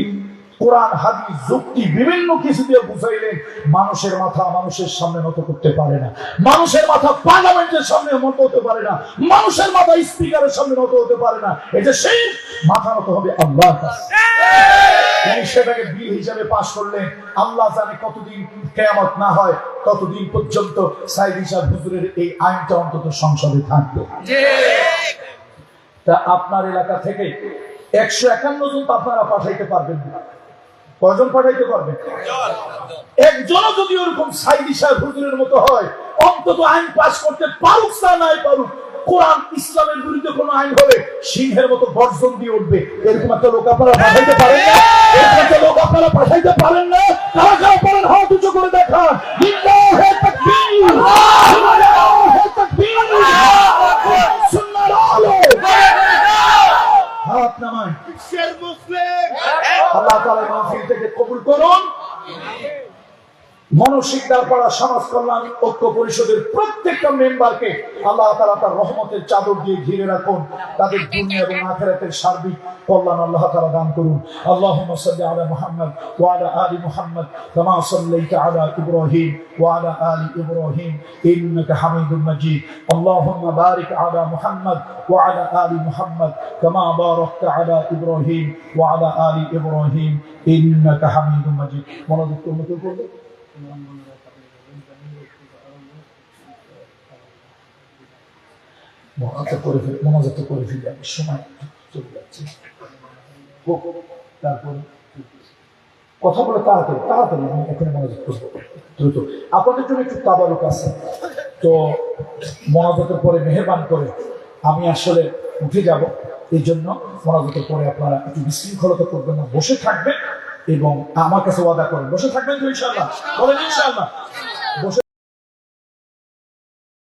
কোরআন হাদিস যুক্তি বিভিন্ন কিছু দিয়ে বুঝাইলেন। মানুষের মাথা মানুষের সামনে নত করতে পারে না, মানুষের মাথা পার্লামেন্টের সামনে নত হতে পারে না, মানুষের মাথা স্পিকারের সামনে নত হতে পারে না। এটা সেই মাথা নত হবে আল্লাহর কাছে। তিনি সেটাকে বিল হিসাবে পাশ করলেন। আল্লাহ জানে কতদিন কিয়ামত না হয়, ততদিন পর্যন্ত সাইদি সাহেব হুজুরের এই আইনটা অন্তত সংসদে থাকবে। তা আপনার এলাকা থেকে 151 জন তো আপনারা পাঠাইতে পারবেন না। কয়জন পাঠাইতে পারবেন? একজনও যদি ওরকম সাইদি সাহেব হুজুরের মতো হয়, অন্তত আইন পাস করতে পারুক না নাই পারুক, কোরআন ইসলামের বিরুদ্ধে কোন আইন হলে সিংহের মতো গর্জন দিয়ে উঠবে। এরকম একটা লোক আপনারা পাঠাইতে পারেন না? এরকম একটা লোক আপনারা পাঠাইতে পারেন না? কারা কারা পারেন হাত উঁচু করে দেখান। লিল্লাহি তাকবীর, লিল্লাহি তাকবীর, সুন্নাহর আলো। হাত নামান। আল্লাহ তাআলা মাহফিল থেকে কবুল করুন। মনশিকদার পাড়া সমাজ কল্যাণ ঐক্য পরিষদের প্রত্যেকটা মেম্বারকে আল্লাহ তাআলা তার রহমতের চাদর দিয়ে ঘিরে রাখুন। তাদের দুনিয়া এবং আখিরাতের সার্বিক কল্যাণ আল্লাহ তাআলা দান করুন। আল্লাহুম্মা সাল্লি আলা মুহাম্মদ ওয়া আলা আলি মুহাম্মদ কামা সাল্লাইতা আলা ইব্রাহিম ওয়া আলা আলি ইব্রাহিম ইন্নাকা হামিদুম মাজিদ। আল্লাহুম্মা বারিক আলা মুহাম্মদ ওয়া আলা আলি মুহাম্মদ কামা বারাকতা আলা ইব্রাহিম ওয়া আলা আলি ইব্রাহিম ইন্নাকা হামিদুম মাজিদ। মনোযোগ করুন। মনোজাত করে ফেলি, আমি সময় চলে যাচ্ছে। তারপর কথা বলে তাড়াতাড়ি তাড়াতাড়ি আমি এখানে মনোজাত করবো দ্রুত। আপনাদের জন্য একটু তাবারুক আছে, তো মনোজাতের পরে মেহেরবান করে আমি আসলে উঠে যাব। এই জন্য মনোজাতের পরে আপনারা একটু বিশৃঙ্খলতা করবেন না, বসে থাকবেন এবং আমার কাছে ওয়াদা করেন। বসে থাকবেন তো ইনশাআল্লাহ? বলেন ইনশাআল্লাহ। বসে